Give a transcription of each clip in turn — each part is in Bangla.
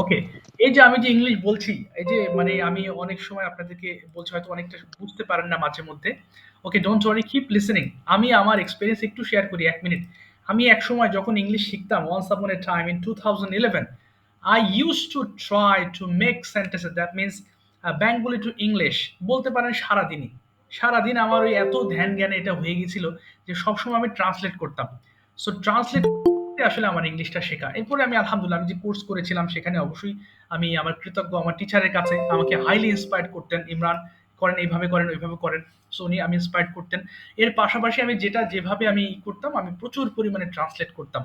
ওকে। এই যে আমি যে ইংলিশ বলছি, এই যে মানে আমি অনেক সময় আপনাদেরকে বলছি হয়তো অনেকটা বুঝতে পারেন না মাঝে মধ্যে। ওকে, ডোন্ট ওয়ারি, কিপ লিসেনিং। আমি আমার এক্সপেরিয়েন্স একটু শেয়ার করি ১ মিনিট। আমি একসময় যখন ইংলিশ শিখতাম, once upon a time in 2011, I used to try to make sentences, that means Bengali to English বলতে পারেন সারাদিনই। সারাদিন আমার ওই এত ধ্যান জ্ঞানে এটা হয়ে গেছিল যে সবসময় আমি ট্রান্সলেট করতাম। সো ট্রান্সলেট আসলে আমার ইংলিশটা শেখা। এরপরে আমি আলহামদুলিল্লাহ আমি যে কোর্স করেছিলাম সেখানে অবশ্যই আমি আমার কৃতজ্ঞ আমার টিচারের কাছে। আমাকে হাইলি ইন্সপায়ার্ড করতেন, "ইমরান করেন, এইভাবে করেন, ওইভাবে করেন।" সো উনি আমি ইন্সপায়ার্ড করতেন। এর পাশাপাশি আমি যেটা যেভাবে আমি করতাম, আমি প্রচুর পরিমাণে ট্রান্সলেট করতাম।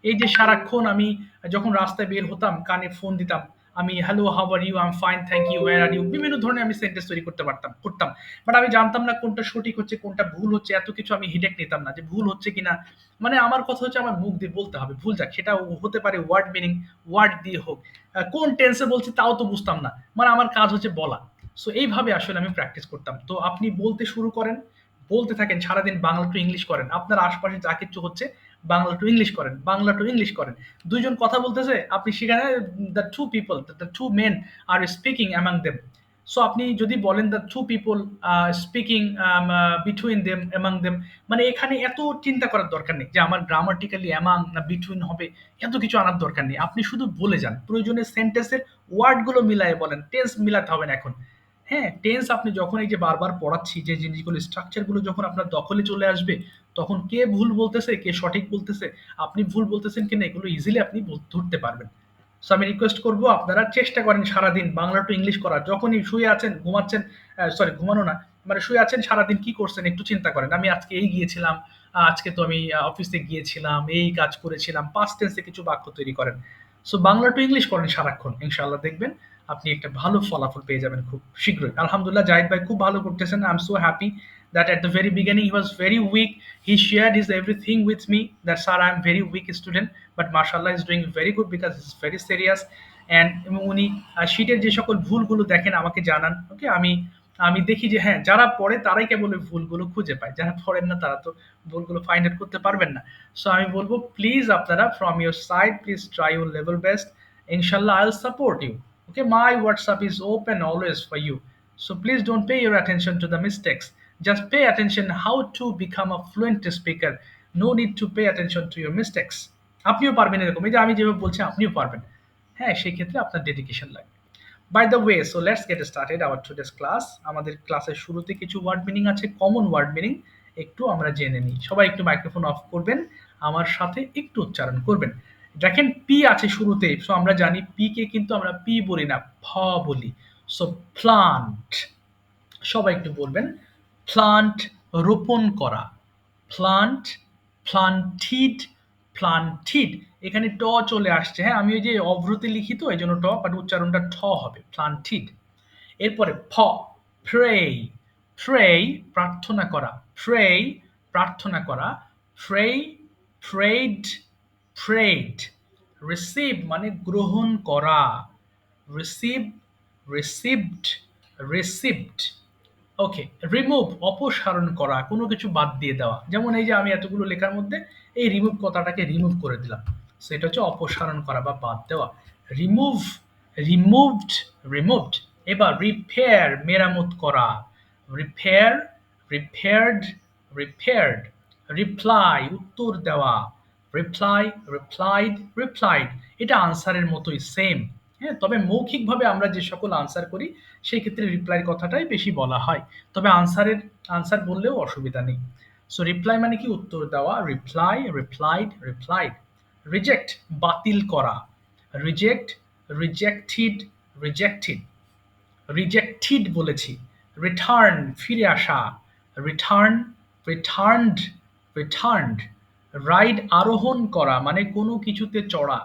এই যে সারাক্ষণ আমি যখন রাস্তায় বের হতাম, কানে ফোন দিতাম। আমি "hello, how are you? I am fine, thank you, where are you?" বিভিন্ন ধরনের আমি সেন্টেন্স তৈরি করতাম। বাট আমি জানতাম না কোনটা সঠিক হচ্ছে, কোনটা ভুল হচ্ছে। এত কিছু আমি হেডেক নিতাম না যে ভুল হচ্ছে কিনা। মানে আমার কথা হচ্ছে আমার মুখ দিয়ে বলতে হবে। ভুল যাক, সেটা হতে পারে ওয়ার্ড মিনিং, ওয়ার্ড দিয়ে হোক। কোন টেন্সে বলছি তাও তো বুঝতাম না। মানে আমার কাজ হচ্ছে বলা। সো এইভাবে আসলে আমি প্র্যাকটিস করতাম। তো আপনি বলতে শুরু করেন, বলতে থাকেন সারাদিন বাংলা টু ইংলিশ করেন। আপনার আশপাশে যা কিছু হচ্ছে বাংলা টু ইংলিশ করেন, বাংলা টু ইংলিশ করেন। ২ জন কথা বলতেছে, আপনি সেখানে the 2 people, the 2 men are speaking among them. So আপনি যদি বলেন the 2 people speaking between them, among them, মানে এখানে এত চিন্তা করার দরকার নেই যে আমার গ্রামাটিক্যালি অ্যামাং না বিটুইন হবে, এত কিছু আনার দরকার নেই। আপনি শুধু বলে যান। প্রয়োজনে সেন্টেন্সের ওয়ার্ডগুলো মিলায়ে বলেন। টেন্স মিলাতে হবে না এখন। হ্যাঁ, টেন্স আপনি যখন এই যে বারবার পড়াচ্ছি যে জিনিসগুলো স্ট্রাকচার গুলো যখন আপনার দখলে চলে আসবে, তখন কে ভুল বলতেছে, কে সঠিক বলতেছে, আপনি ভুল বলতেছেন কিনা এগুলো ইজিলি আপনি ধরতে পারবেন। সো আমি রিকোয়েস্ট করব আপনারা চেষ্টা করেন সারাদিন বাংলা টু ইংলিশ করার। যখনই শুয়ে আছেন, ঘুমাচ্ছেন, সরি ঘুমানো না, মানে শুয়ে আছেন সারাদিন কি করছেন একটু চিন্তা করেন। আমি আজকে এই গিয়েছিলাম, আজকে তো আমি অফিসে গিয়েছিলাম, এই কাজ করেছিলাম। পাস্ট টেন্সে কিছু বাক্য তৈরি করেন। সো বাংলা টু ইংলিশ করেন সারাক্ষণ। ইনশাআল্লাহ দেখবেন আপনি একটা ভালো ফলাফল পেয়ে যাবেন খুব শীঘ্রই। আলহামদুলিল্লাহ জাহিদ ভাই খুব ভালো করতেছেন। I am so happy that at the very beginning he was very weak. He shared his everything with me that sir, I am very weak student, but mashallah is doing very good because he's very serious. And উনি শীটের যে সকল ভুলগুলো দেখেন আমাকে জানান। ওকে, আমি আমি দেখি যে হ্যাঁ, যারা পড়ে তারাই কেবল ওই ভুলগুলো খুঁজে পায়। যারা পড়েন না তারা তো ভুলগুলো ফাইন্ড আউট করতে পারবেন না। সো আমি বলব প্লিজ আপনারা from your side please try your level best. Inshallah I'll support you. Okay, my WhatsApp is open always for you. So please don't pay your attention to the mistakes. Just pay attention how to become a fluent speaker. No need to pay attention to your mistakes. আপনিও পারবেন এরকম। এই যে আমি যেভাবে বলছি আপনিও পারবেন। হ্যাঁ, সেই ক্ষেত্রে আপনার ডেডিকেশন লাগবে। By the way, so let's get started our today's class. আমাদের ক্লাসের শুরুতে কিছু ওয়ার্ড মিনিং আছে, কমন ওয়ার্ড মিনিং। একটু আমরা জেনে নিই। সবাই একটু মাইক্রোফোন অফ করবেন, আমার সাথে একটু উচ্চারণ করবেন। দেখেন পি আছে শুরুতে, সো আমরা জানি পি কে কিন্তু আমরা পি বলি না, ভ বলি। সো প্লান্ট, সবাই একটু বলবেন প্লান্ট, রোপণ করা। প্লান্ট, প্লান্টিড, প্লান্টিড। এখানে ট চলে আসছে। হ্যাঁ, আমি ওই যে অভ্রতে লিখি তো এই জন্য ট, বাট উচ্চারণটা ঠ হবে, প্লান্টিড। এরপরে ফ, প্রে, প্রে প্রার্থনা করা, প্রে প্রার্থনা করা, প্রে, প্রেড, প্রেড। রিসিভ মানে গ্রহণ করা, রিসিভ, রিসিভড, রিসিভড। ওকে, রিমুভ অপসারণ করা, কোনো কিছু বাদ দিয়ে দেওয়া। যেমন এই যে আমি এতগুলো লেখার মধ্যে এই রিমুভ কথাটাকে রিমুভ করে দিলাম। সেটা হচ্ছে অপসারণ করা বা বাদ দেওয়া। Remove, removed, removed. এবার রিপেয়ার মেরামত করা, রিপেয়ার, রিপেয়ার্ড, রিপেয়ার্ড। রিপ্লাই উত্তর দেওয়া, রিপ্লাই, রিপ্লাইড, রিপ্লাইড। এটা আনসারের মতোই সেম। হ্যাঁ, তবে মৌখিকভাবে আমরা যে সকল আনসার করি সেই ক্ষেত্রে রিপ্লাইয়ের কথাটাই বেশি বলা হয়। তবে আনসার বললেও অসুবিধা নেই। সো রিপ্লাই মানে কি উত্তর দেওয়া, রিপ্লাই, রিপ্লাইড, রিপ্লাইড। রিজেক্ট বাতিল করা, রিজেক্ট, রিজেক্টেড, রিজেক্টেড। রিজেক্টেড বলেছি। রিটার্ন ফিরে আসা, রিটার্ন, রিটার্নড, রিটার্নড। রাইড আরোহণ করা মানে কোনো কিছুতে চড়া,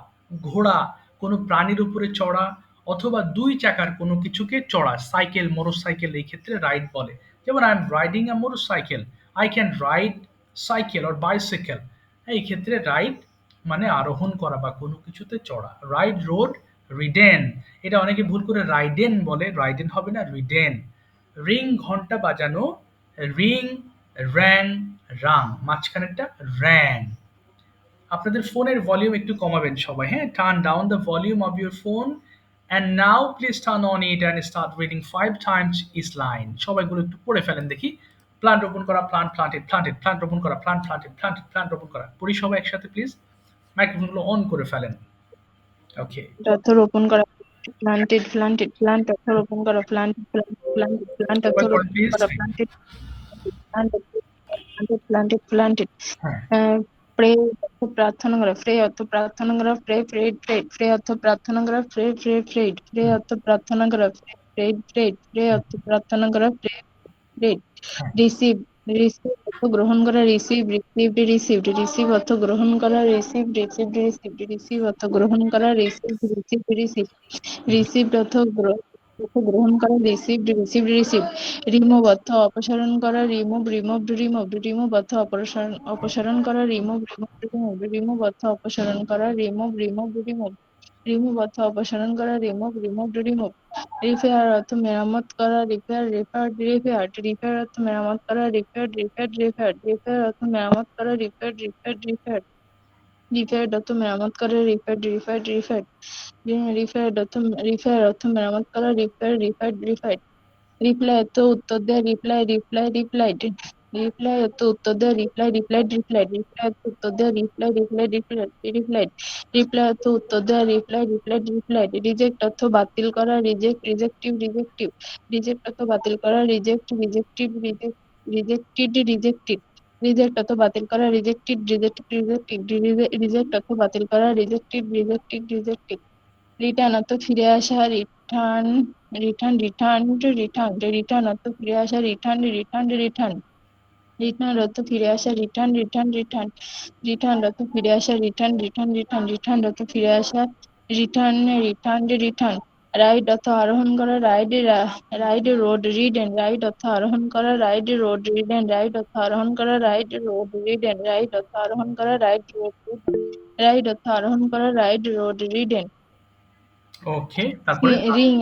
ঘোড়া, কোনো প্রাণীর উপরে চড়া, অথবা ২ চাকার কোনো কিছুকে চড়া। সাইকেল, মোটরসাইকেল এই ক্ষেত্রে রাইড বলে। যেমন I am riding a motorcycle, I can ride cycle or bicycle. এই ক্ষেত্রে রাইড মানে আরোহণ করা বা কোনো কিছুতে চড়া। Ride road, ridden. এটা অনেকে ভুল করে রাইডেন বলে, রাইডেন হবে না, রিডেন। রিং ঘন্টা বাজানো, রিং, র্যাং, রাং, মাঝখানেরটা র্যাং। আপনাদের ফোনের ভলিউম একটু কমাবেন সবাই, হ্যাঁ? Turn down the volume of your phone and now please turn on it and start reading 5 times each line. সবাইগুলো একটু পড়ে ফেলেন দেখি। প্লান্ট রোপণ করা, প্লান্ট প্লান্টেড, প্লান্টেড, প্লান্ট রোপণ করা, প্লান্ট প্লান্টেড, প্লান্টেড, প্লান্ট রোপণ করা। পড়ি সবাই একসাথে প্লিজ। মাইক্রোফোনগুলো অন করে ফেলেন। ওকে। অর্থ রোপণ করা, প্লান্টেড প্লান্টেড প্লান্ট অর্থ রোপণ করা, প্লান্টেড প্লান্টেড প্লান্ট অর্থ সবাই পড়েন রোপণ প্লিজ। করা, প্লান্টেড প্লান্টেড প্লান্টেড প্লান্টেড হ্যাঁ, প্রে অর্থ প্রার্থনা করা, ফ্রে অর্থ প্রার্থনা করা, ফ্রে ফ্রেড ফ্রেড ফ্রে অর্থ প্রার্থনা করা, ফ্রে ফ্রে ফ্রেড ফ্রে অর্থ প্রার্থনা করা, ফ্রে ফ্রেড ফ্রেড ফ্রে অর্থ প্রার্থনা করা, ফ্রে ফ্রেড হ্যাঁ। রিসিভ, রিসিভ অর্থ গ্রহণ করা, রিসিভ রিসিভড রিসিভড রিসিভ অর্থ গ্রহণ করা, রিসিভ রিসিভড রিসিভড রিসিভ অর্থ গ্রহণ করা, রিসিভ রিসিভ রিসিভ রিসিভড অর্থ গ্রহণ করা, রিসিভড রিসিভড রিসিভ রিমুভ অর্থ অপসারণ করা, রিমুভ রিমুভড রিমুভড রিমুভ অর্থ অপসারণ অপসারণ করা, রিমুভ রিমুভড রিমুভ রিমুভ অর্থ অপসারণ করা, রিমুভ রিমুভড রিমুভ রিমুভ অর্থ অপসারণ করা, রিমুভ রিমুভড রিমুভ রিপেয়ার অর্থ মেরামত করা, রিপেয়ার রিপেয়ার্ড রিপেয়ার্ড রিপেয়ার অর্থ মেরামত করা, রিপেয়ার্ড রিপেয়ার্ড রিপেয়ার্ড রিপেয়ার অর্থ মেরামত করা, রিপেয়ার্ড রিপেয়ার্ড রিপেয়ার্ড রিপেয়ার্ড অর্থ মেরামত করা, রিপেয়ার্ড রিপেয়ার্ড রিপেয়ার্ড রিপেয়ার অর্থ মেরামত করা, রিপেয়ার রিপেয়ার্ড রিপেয়ার্ড রিপ্লাই অর্থ উত্তর দেওয়া, রিপ্লাই রিপ্লাই রিপ্লাইড রিপ্লাই অর্থ উত্তর দেওয়া, রিপ্লাই রিপ্লাইড রিপ্লাইড রিপ্লাই অর্থ উত্তর দেওয়া, reply replied replied replied reply অর্থ উত্তর দেওয়া, রিপ্লাই রিপ্লাইড রিপ্লাইড রিজেক্ট অর্থ বাতিল করা, রিজেক্ট রিজেক্টিভ রিজেক্টিভ রিজেক্ট অর্থ বাতিল করা, রিজেক্ট রিজেক্টিভ রিজেক্টেড রিজেক্টিভ রিজেক্ট অর্থ বাতিল করা, রিজেক্টেড রিজেক্টেড রিজেক্টেড রিজেক্ট অর্থ বাতিল করা, রিজেক্টেড রিজেক্টেড রিজেক্টেড রিটার্ন অর্থ ফিরে আসা, return return return return return অর্থ ফিরে আসা, রিটার্ন রিটার্ন রিটার্ন রিটার্ন অর্থ ফিরে আসা, রিটার্ন রিটার্ন রিটার্ন রিটার্ন অর্থ ফিরে আসা, রিটার্ন রিটার্ন রিটার্ন রিটার্ন অর্থ ফিরে আসা, রিটার্ন রিটার্ন রিটার্ন রাইড অর্থ আরোহণ করা, ride ride rode ridden ride অর্থ আরোহণ করা, ride rode ridden ride অর্থ আরোহণ করা, ride rode ridden ride অর্থ আরোহণ করা, রাইড রোড রাইড অর্থ আরোহণ করা, ride rode ridden okay, তারপরে? Ring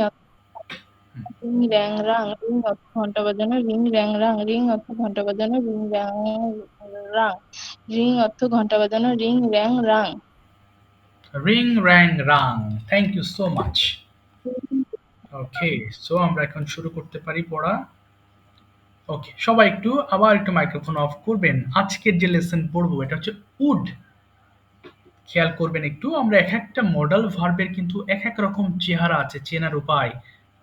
ring rang rung, ring অর্থ ঘন্টা বাজানো, রিং র্যাং রাং রিং অর্থ ঘন্টা বাজানো, রিং র্যাং রাং রিং অর্থ ঘন্টা বাজানো, ring rang rung. Ring rang rung. Thank you so much. Okay, so আমরা এখন শুরু করতে পারি পড়া। ওকে, সবাই একটু আবার একটু মাইক্রোফোন অফ করবেন। আজকের যে লেসন পড়বো এটা হচ্ছে উড। খেয়াল করবেন একটু, আমরা এক একটা মডাল ভার্বের কিন্তু এক এক রকম চেহারা আছে, চেনার উপায়।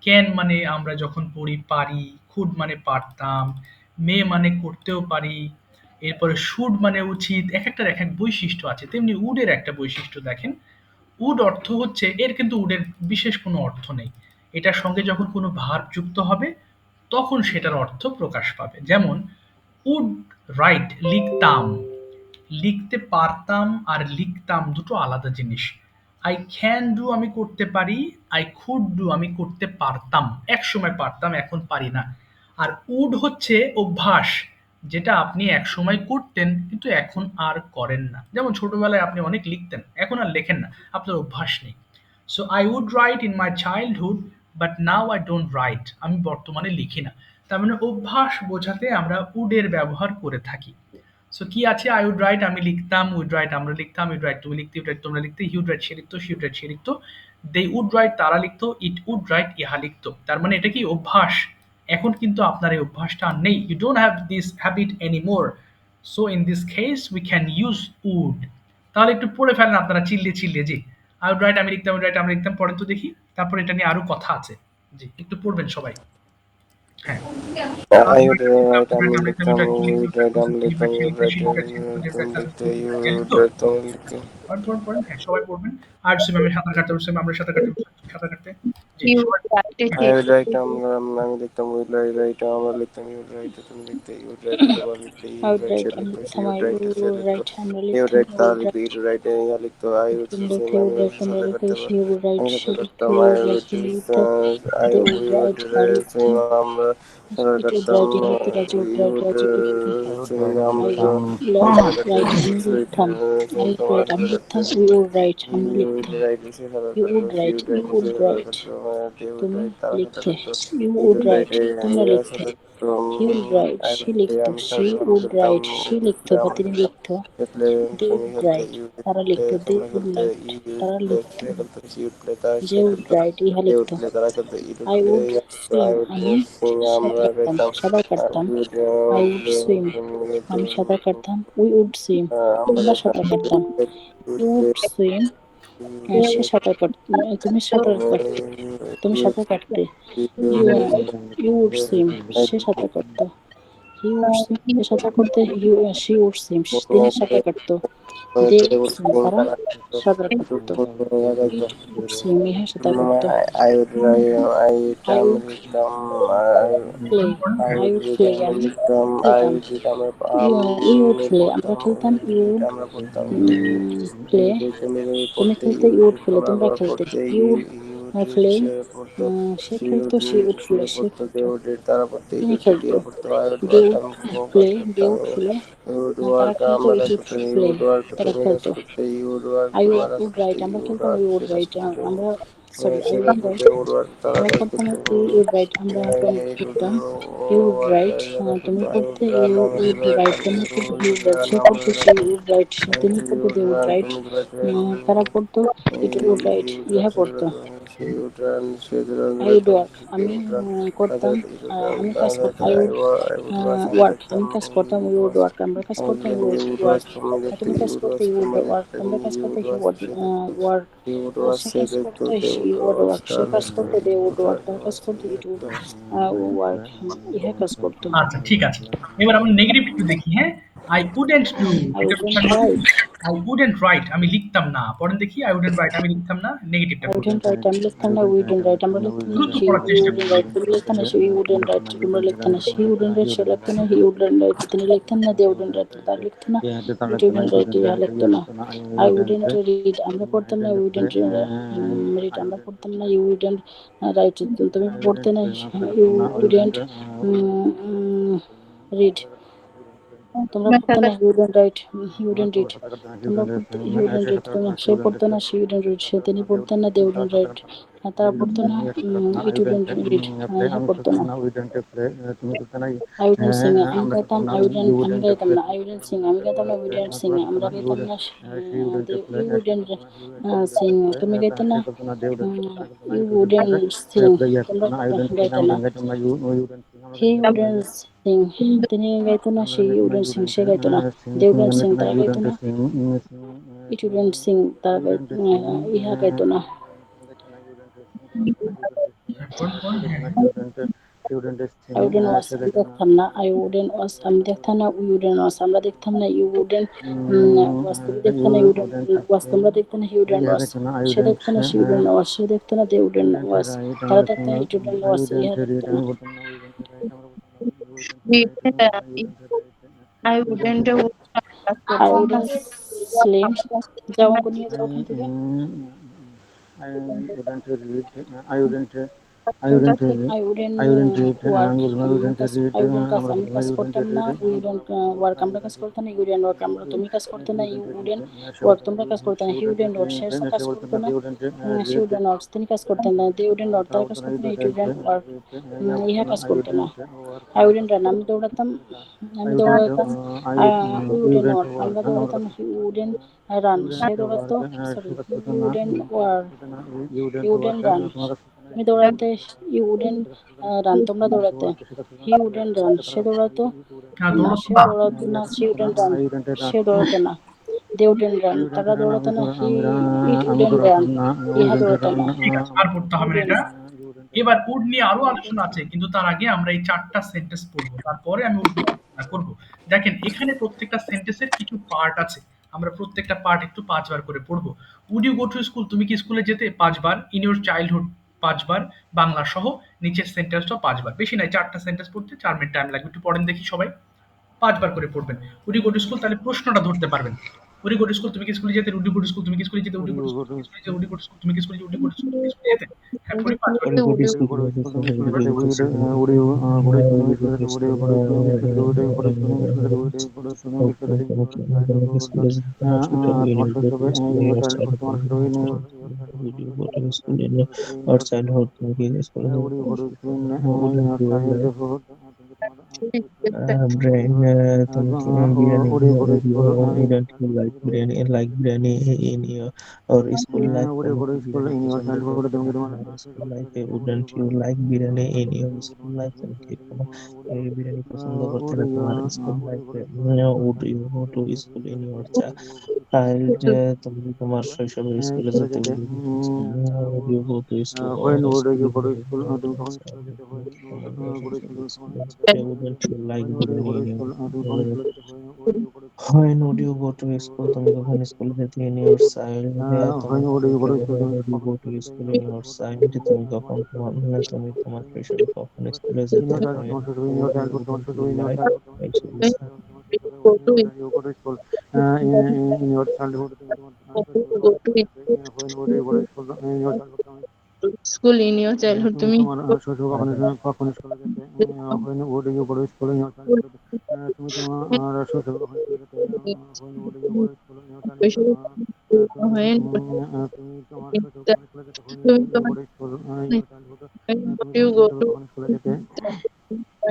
ক্যান মানে আমরা যখন পড়ি পারি, খুড মানে পারতাম, মে মানে করতেও পারি, এরপরে শুড মানে উচিত, এক একটার এক এক বৈশিষ্ট্য আছে। তেমনি উডের একটা বৈশিষ্ট্য দেখেন। উড অর্থ হচ্ছে, এর কিন্তু উডের বিশেষ কোনো অর্থ নেই। এটার সঙ্গে যখন কোনো ভার্ব যুক্ত হবে তখন সেটার অর্থ প্রকাশ পাবে। যেমন উড রাইট, লিখতাম। লিখতে পারতাম আর লিখতাম দুটো আলাদা জিনিস। আই ক্যান ডু আমি করতে পারি, আই কুড ডু আমি করতে পারতাম, একসময় পারতাম এখন পারি না। আর উড হচ্ছে অভ্যাস, যেটা আপনি একসময় করতেন কিন্তু এখন আর করেন না। যেমন ছোটবেলায় আপনি অনেক লিখতেন, এখন আর লেখেন না, আপনার অভ্যাস নেই। So I would write in my childhood but now I don't write, আমি বর্তমানে লিখি না। তার মানে অভ্যাস বোঝাতে আমরা উডের ব্যবহার করে থাকি। সো কি আছে, আই উড রাইট আমি লিখতাম, উড রাইট আমরা লিখতাম, ইউড রাইট তুমি লিখতে, ইউড রাইট তোমরা লিখতে, হিউড রাইট সে লিখতো, শিউড রাইট সে লিখতো, দে উড রাইট তারা লিখতো, ইট উড রাইট ইহা লিখতো। তার মানে এটা কি অভ্যাস। এখন কিন্তু আপনার এই অভ্যাসটা আর নেই, you don't have this habit anymore. So in this case we can use would. তাহলে একটু পড়ে ফেলেন আপনারা চিল্লিয়ে চিল্লিয়ে। জি, আই উড রাইট আমি লিখতাম, উড রাইট আমরা লিখতাম, পড়েন তো দেখি। তারপর এটা নিয়ে আরো কথা আছে। জি, একটু পড়বেন সবাই। হ্যাঁ, I would write American would write American would write American হ্যাঁ, সবাই পড়বেন। আর আমি সাঁতার কাটতে বলছি, আমরা সাঁতার কাটতে বলছি, সাঁতার কাটতে। জি, ইউ সবাই। রাইট হ্যাঁ, I would write American would write American you would write তুমি লিখতে you would write তোমার লিখতে you would write সে লিখতো she would write সে লিখতো he would write তার লিখতো it would write ইয়া লিখতো I would say আমি সাথে করতে পারি আমি সাথে করতাম I would I we would say আমরা সাঁতার কাটতাম you would say আমরা সাঁতার কাটতাম তোমার you would write সে সাঁতার কাটতো she would write সে সাঁতার কাটতো they would তুমি write তারা সাথে লিখতে, করতো you he would would write write তোমরা ইয়া লিখতে, সাথে করতো হি উড রাইট I সে would play লিখতো, আমি শি খেলতাম উড লিখতাম রাইট সে you লিখতো play বা আমরা তিনি খেলতাম লিখতো, they play দে তুমি উড খেলতে রাইট you তারা play লিখতো, দে তোমরা উড খেলতে রাইট you তারা play লিখতো, সে খেলতো she would play তারা যে সে উড খেলতো রাইট ইহা they would লিখতো। play তারা খেলতো it would I play would ইয়া করতো সুইম I would আমি sing আমরা সাঁতার কাটতাম, গাইতাম সাঁতার আর কাটতাম। we would I would swim আমি সাঁতার কাটতাম, উই উড সুইম আমরা তোমরা গাইতাম সাঁতার কাটতাম, we would you would play swim সে সাঁতার কাট তুমি সাঁতার কাট তুমি সাঁতার কাটতে, ইউ ইউ উড সুইম সে সাঁতার কাটতো, হি উড সুইম সে সাঁতার করতে, শি উড সুইম তিনি সাঁতার কাটতো, দে উড সুইম তারা সাঁতার কাটতো, উড সুইম ইহা সাঁতার কাটতো। I would write I would play, I I would would read play আমরা আমি লিখতাম I খেলতাম, would read আমরা উই উড আমি প্লে আমরা পড়তাম খেলতাম, ইউ উড আমরা পড়তাম প্লে তুমি তুমি পড়তে খেলতে, you you would would read খেলে তোমরা তোমরা আবার খেলতে, পড়তে you would you would read play সে পড়তো সে she খেলতো, would সি read উড সে প্লে সে পড়তো they খেলতো, would read তারা পড়তে you তিনি would read খেলতো, এরা পড়তো I would they work would আমি কোনো প্লে কাজ দে করতাম উড প্লে you would তারা work খেলতো, আমরা ইট কাজ উড করতাম you প্লে would work তারা তুমি কাজ খেলতো। করতে you would work আই তোমরা কাজ উড করতে রাইট you আমরা would খেলতাম, work ইউ উড সে কাজ রাইট করতো আমরা সরি সে আই কাজ উড রাইট করতে would work তারা আমরা কাজ করতাম, করতো ইউ উড রাইট আমরা it would খেলতাম, ইউ উড রাইট কাজ তুমি করতো I করতে, would run ইউ আমি উড রাইট দৌড়াইতাম তুমি you করতে, হি would উড রাইট run সে আমরা করতে, সে দৌড়াইতাম উড রাইট তিনি you করতে, they would would run write তুমি দৌড়াইতে তারা পড়তো, it would write you would run ইহা সে পড়তো। দৌড়াতো she would run সে আই উড দৌড়াতো ওয়ার্ক they আমি would run করতাম, তাদের you would run আমি কাজ তারা করতাম, দৌড়াতো I would watch আমি ওয়ার্ক দেখতাম আমি কাজ করতাম, you you would would watch work আমরা কাজ করতাম, you you would would work watch তুমি দেখতে তুমি you কাজ would করতে, watch ইউ উড তোমরা ওয়ার্ক দেখতে আমরা কাজ you করতে, would হি watch উড সে দেখতো ওয়ার্ক you would watch সে সে কাজ দেখতো করতে, they would you would watch work সে তারা কাজ দেখতো করতে, they you would would work watch তার কাজ করতে, ইট উড ওয়ার্ক ইহা কাজ করতো। আচ্ছা ঠিক আছে। এবার আমরা নেগেটিভ একটু দেখি, হ্যাঁ? I wouldn't do আই এটা উডেন্ট কোনটা negative? Right I wouldn't write আমি লিখতাম না। পড়েন দেখি I wouldn't write আমি লিখতাম না। নেগেটিভটা আই পড়ুন। উডেন্ট রাইট আমি লিখতাম না, উই উডেন্ট রাইট আমরা লিখতাম না, দ্রুত শি পড়ার ইউ চেষ্টা উডেন্ট করুন। রাইট তুমি লিখতাম না, শি ইউ উডেন্ট রাইট তোমরা লিখতাম না, শি উডেন্ট রাইট সে লিখতো না, হি উডেন্ট রাইট তিনি লিখতেন না, দে উডেন্ট রাইট তার লিখতো না, ইট উডেন্ট রাইট ইহা লিখতো না। আই উডেন্ট রিড আমরা পড়তাম না, উই উডেন্ট রিড আমরা পড়তাম না, ইউ উডেন্ট রাইট তুমি পড়তে না, ইউ উডেন্ট রিড তোমরা পড়তে না, হিউডেন রাইট হিউডেন রিড তোমরা পড়তে, হিউডেন রিড তোমরা সে পড়তো না, সি উডেন রিড সে তিনি পড়তেন না, দে উডেন রাইট তারা পড়তো না, ইট উডেন রিড ইহা পড়তো না। আই উডেন্ট সিং আমি গাইতাম, আমি গাইতাম না, আই উডেন্ট সিং আমি গাইতাম না, উডেন্ট সিং আমরা গাইতাম না, ইউ উডেন্ট সিং তুমি গাইতে না, ইউ উডেন্ট সিং তোমরা গাইতে না, হি উডেন্ট সিং তিনি গাইতো না, সে উডেন্ট সিং সে গাইতো না, দে উডেন্ট সিং তারা গাইতো না, ইট উডেন্ট সিং তারা ইহা গাইতো না। হ্যাঁ, পড়ুন, পড়ুন। হ্যাঁ, হ্যাঁ। আই উডেন্ট ওয়াচ আমি দেখতাম না, আই উডেন্ট ওয়াচ আমি দেখতাম না, উই উডেন্ট ওয়াচ আমরা দেখতাম না, ইউ উডেন্ট ওয়াচ তুমি দেখতে না, ইউ উডেন্ট ওয়াচ তোমরা দেখতে না, হি উডেন্ট ওয়াচ সে দেখতো না, সি উডেন্ট ওয়াচ সে দেখতো না, দে উডেন্ট ওয়াচ তারা দেখতো না, ইট উডেন্ট ওয়াচ ইহা দেখতো না। I wouldn't I wouldn't slim যাও অঙ্ক নিয়ে যাও ওখান থেকে, I wouldn't work I wouldn't কাজ আমি কাজ করতাম না, উই উডেন্ট ওয়ার্ক আমরা কাজ করতাম না, ইউ উডেন্ট ওয়ার্ক আমরা তুমি কাজ করতে না, ইউ উডেন্ট ওয়ার্ক তোমরা কাজ করতে না, হি উডেন্ট ওয়ার্ক সে কাজ করতো না, সি উডেন্ট ওয়ার্ক তিনি কাজ করতেন না, দে উডেন্ট ওয়ার্ক তারা কাজ করতেন না, ইট উডেন্ট ওয়ার্ক ইহা কাজ করতো না। আই উডেন্ট রান আমি দৌড়াতাম, আমি দৌড়াতাম, উই উডেন্ট ওয়ার্ক আমরা দৌড়াতাম, হি উডেন্ট রান সে দৌড়াতো, sorry you wouldn't work you wouldn't run তুমি দৌড়াতে, ইউ উডেন্ট রান তোমরা দৌড়াতে, হি উডেন্ট রান সে দৌড়াতো হ্যাঁ, না, দৌড়াতো সে না। দৌড়াতো না, সি উডেন্ট রান সে দৌড়াতো না, দে উডেন্ট রান তারা দৌড়াতো না, ইট উডেন্ট রান ইহা দৌড়াতো না। ঠিক আছে, আর পড়তে হবে না এটা। এবার উড নিয়ে আরো আলোচনা আছে, কিন্তু তার আগে আমরা এই ৪ টা সেন্টেন্স পড়বো। তারপরে আমি উড নিয়ে আলোচনা করব। দেখেন এখানে প্রত্যেকটা সেন্টেন্সের কিছু পার্ট আছে। আমরা প্রত্যেকটা পার্ট একটু ৫ বার করে পড়বো। Would you go to school তুমি কি স্কুলে যেতে? ৫ বার। ইন ইউর চাইল্ডহুড ৫ বার। বাংলা সহ নিচের সেন্টেন্সটাও ৫ বার। বেশি নাই, ৪ টা সেন্টেন্স পড়তে ৪ মিনিট টাইম লাগবে। একটু পড়েন দেখি সবাই। ৫ বার করে পড়বেন। Would you go to school তাহলে প্রশ্নটা ধরতে পারবেন। উডি গো টু স্কুল, তুমি কি স্কুলে যেতে? উডি গো টু স্কুল, তুমি কি স্কুলে যেতে? Would he Would go you to go school, to তুমি কি স্কুলে যেতে? school? Would he go to school, তুমি কি স্কুলে যেতে? উডি গো টু স্কুল, তুমি কি স্কুলে যেতে? হ্যাঁ, Would 45 you bar. go Would to you go to school? Would you go to school? Would you go to school? Would you go to school? Would you go to school? Would you go to school? Would you go to school? তোমার শৈশবে your childhood তোমার শৈশবে your childhood তোমার শৈশবে your childhood তোমার শৈশবে in your childhood would you go to school in your childhood তুমি তোমার শৈশবে স্কুলে যেতে Brain, তুমি কি biryani would you go to school you in your don't you childhood তুমি like কি তোমার biryani শৈশবে like স্কুলে যেতে biryani in your or school life would you তুমি go কি to school biryani in your পছন্দ childhood করো তুমি কি তোমার তোমার school শৈশবে life স্কুলে এ যেতে would you wouldn't go you to like school in your biryani in childhood your তুমি কি school তোমার life শৈশবে তুমি কি স্কুলে যেতে কোনো would you এই বিরিয়ানি পছন্দ করতে would না you তোমার school would you life go A to school in your would you childhood go তুমি কি to তোমার শৈশবে school in স্কুলে your যেতে would you go to school in child your childhood তুমি তুমি কি তোমার তোমার শৈশবে স্কুলে স্কুলে যেতে যেতে would you go to school when would school you in go to your school তুমি কখন child স্কুলে যেতে when তোমার go to school তুমি কখন school স্কুলে যেতে wouldn't you like when would you biryani go to in school তুমি কখন your স্কুলে যেতে when would you go to school When would you go to school? তুমি কখন স্কুলে যেতে in your child? when তোমার would you go to school when তুমি would you কখন go to স্কুলে যেতে in school your in your childhood child? তুমি তোমার কখন শৈশবে তোমার স্কুলে যেতে তুমি তোমার in শৈশবে কখন স্কুলে your যেতে? childhood তোমার শৈশবে in your childhood তোমার Wouldn't you শৈশবে in your like childhood তোমার শৈশবে in your childhood তোমার শৈশবে when you go to school in your childhood তুমি তোমার শৈশবে go কখন to স্কুলে যেতে when would you go to school in your childhood school in your childhood তুমি তুমি তোমার শৈশবে কখন কখন স্কুলে যেতে when would you go to school in your childhood তুমি তোমার শৈশবে কখন স্কুলে যেতে when would you go to school in your childhood তুমি যদি when তুমি তোমার শৈশবে কখন স্কুলে যেতে when তুমি you তোমার go to school in your childhood তুমি you তোমার go শৈশবে to কখন স্কুলে যেতে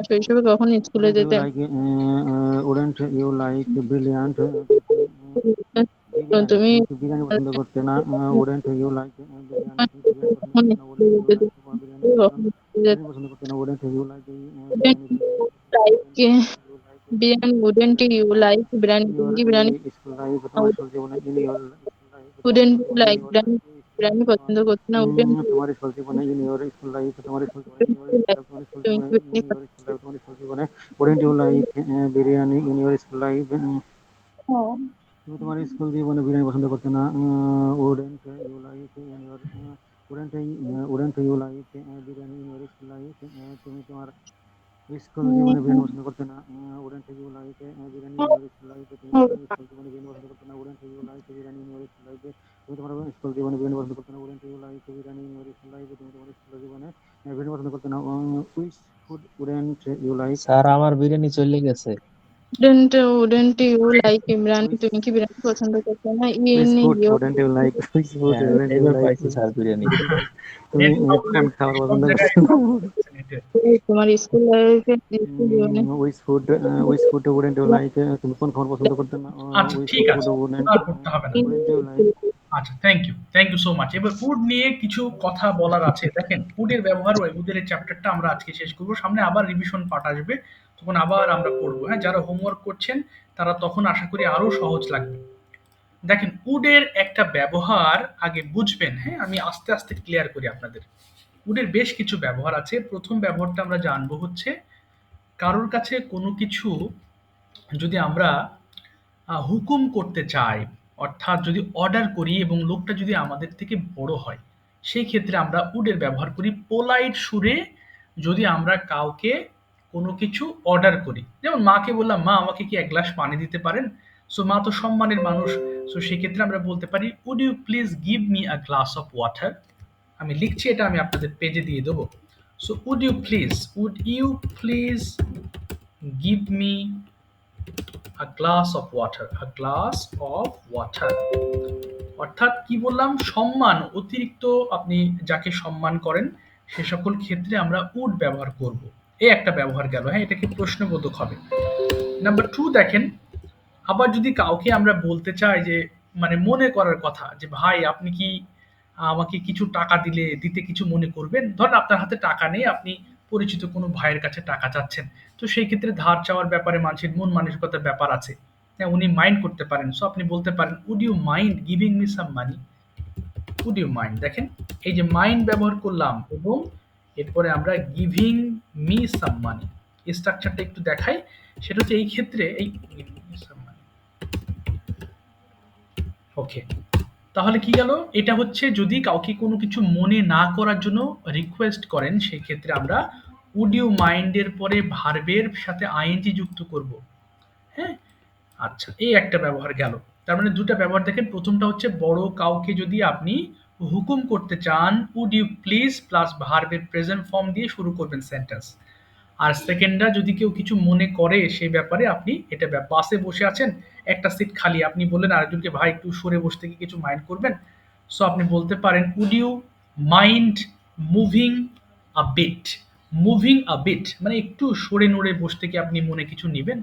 শৈশবে কখন স্কুলে wouldn't you যেতে like wouldn't you like brilliant তুমি কি বিরিয়ানি তুমি তুমি কি বিরিয়ানি পছন্দ করতে না wouldn't you like বিরিয়ানি তুমি কি বিরিয়ানি পছন্দ কখন করতে না wouldn't স্কুলে you যেতে like বিরিয়ানি কখন স্কুলে যেতে বিরিয়ানি পছন্দ করতে না wouldn't you like biryani biryani পছন্দ করতে না like wouldn't you like biryani wouldn't you like biryani in তুমি your কি বিরিয়ানি school life তোমার স্কুল জীবনে in your school life তোমার wouldn't স্কুল you জীবনে in like your biryani school biryani life পছন্দ করতে না wouldn't you তোমার স্কুল জীবনে in your school life তোমার স্কুল জীবনে in your like school life তোমার স্কুল তুমি জীবনে কি in your school life তোমার স্কুল জীবনে wouldn't you like biryani in your school life biryani তুমি তোমার স্কুল জীবনে বিরিয়ানি পছন্দ করতে না wouldn't you like in your wouldn't you like biryani in your school life তুমি তোমার স্কুল জীবনে বিরিয়ানি পছন্দ করতে না wouldn't you like biryani in your school life তুমি তোমার স্কুল জীবনে বিরিয়ানি পছন্দ করতে না wouldn't you like biryani in your school life তুমি তোমার স্কুল জীবনে বিরিয়ানি পছন্দ করতে না wouldn't you like biryani in your school life তুমি তোমার স্কুল জীবনে বিরিয়ানি পছন্দ করতে না which food wouldn't you like sir আমার বিরিয়ানি চলে গেছে wouldn't you like biryani which তুমি কি বিরিয়ানি পছন্দ করতে না in which food your wouldn't you like which food হ্যাঁ wouldn't you এবার like পাইছি স্যার বিরিয়ানি তুমি নেট কোন প্রবলেম, খাবার সব পছন্দ জায়গায় করছো প্রবলেম হচ্ছে নেটের। তোমার স্কুল লাইফে স্কুল জীবনে which food wouldn't you like তুমি কোন খাবার পছন্দ করতে না আচ্ছা, which ঠিক food আছে। wouldn't আর করতে হবে না। wouldn't you like আচ্ছা, থ্যাংক ইউ সো মাচ। এবার উড নিয়ে কিছু কথা বলার আছে। দেখেন, উডের ব্যবহার ও উডের এই চ্যাপ্টারটা আমরা আজকে শেষ করব। সামনে আবার রিভিশন পার্ট আসবে, তখন আবার আমরা পড়বো। হ্যাঁ, যারা হোমওয়ার্ক করছেন তারা তখন আশা করি আরো সহজ লাগবে। দেখেন, উডের একটা ব্যবহার আগে বুঝবেন। হ্যাঁ, আমি আস্তে আস্তে ক্লিয়ার করি আপনাদের। উডের বেশ কিছু ব্যবহার আছে। প্রথম ব্যবহারটা আমরা জানবো হচ্ছে, কারোর কাছে কোনো কিছু যদি আমরা হুকুম করতে চাই, অর্থাৎ যদি অর্ডার করি এবং লোকটা যদি আমাদের থেকে বড় হয়, সেই ক্ষেত্রে আমরা উডের ব্যবহার করি পোলাইট সুরে। যদি আমরা কাউকে কোনো কিছু অর্ডার করি, যেমন মাকে বললাম, মা আমাকে কি এক গ্লাস পানি দিতে পারেন? সো মা তো সম্মানের মানুষ। সো সেক্ষেত্রে আমরা বলতে পারি, would you please give me a glass of water. আমি লিখছি, এটা আমি আপনাদের পেজে দিয়ে দেবো। So would you please give me a glass of water, a glass of water। অর্থাৎ কি বললাম, সম্মান, অতিরিক্ত আপনি যাকে সম্মান করেন সে সকল ক্ষেত্রে আমরা উড ব্যবহার করব। এই একটা ব্যবহার গেল। হ্যাঁ, এটা কি প্রশ্নবোধক হবে। নাম্বার 2 দেখেন, আবার যদি কাউকে আমরা বলতে চাই যে, মানে মনে করার কথা, যে ভাই আপনি কি আমাকে কিছু টাকা দিতে কিছু মনে করবেন? ধরেন আপনার হাতে টাকা নেই, আপনি পরিচিত কোনো ভাইয়ের কাছে টাকা চাচ্ছেন। তো সেই ক্ষেত্রে ধার চাওয়ার ব্যাপারে মানুষের মন মানসিকতার ব্যাপার আছে। হ্যাঁ, উনি মাইন্ড করতে পারেন। সো আপনি বলতে পারেন, would you mind giving me some money? Would you mind. দেখেন, এই যে মাইন্ড ব্যবহার করলাম এবং এরপরে আমরা গিভিং মি সাম মানি, স্ট্রাকচারটা একটু দেখাই। সেটা হচ্ছে এই ক্ষেত্রে এই ওকে, তাহলে কি গেল? এটা হচ্ছে যদি কাউকে কোনো কিছু মনে না করার জন্য রিকোয়েস্ট করেন, সেই ক্ষেত্রে আমরা উড ইউ মাইন্ডের পরে ভার্বের সাথে আইএনজি যুক্ত করব। হ্যাঁ, আচ্ছা, এই একটা ব্যবহার গেল। তার মানে দুটা ব্যবহার দেখেন, প্রথমটা হচ্ছে বড় কাউকে যদি আপনি হুকুম করতে চান, উড ইউ প্লিজ প্লাস ভার্বের প্রেজেন্ট ফর্ম দিয়ে শুরু করবেন সেন্টেন্স। আর সেকেন্ডটা যদি কেউ কিছু মনে করে সেই ব্যাপারে, আপনি এটা বাসে বসে আছেন, একটা সিট খালি, আপনি বললেন আরেকজনকে ভাই একটু সরে বসতে কি কিছু মাইন্ড করবেন, সো আপনি বলতে পারেন would you mind moving a bit. Moving a bit মানে একটু সরে নড়ে বসতে কি আপনি মনে কিছু নিবেন।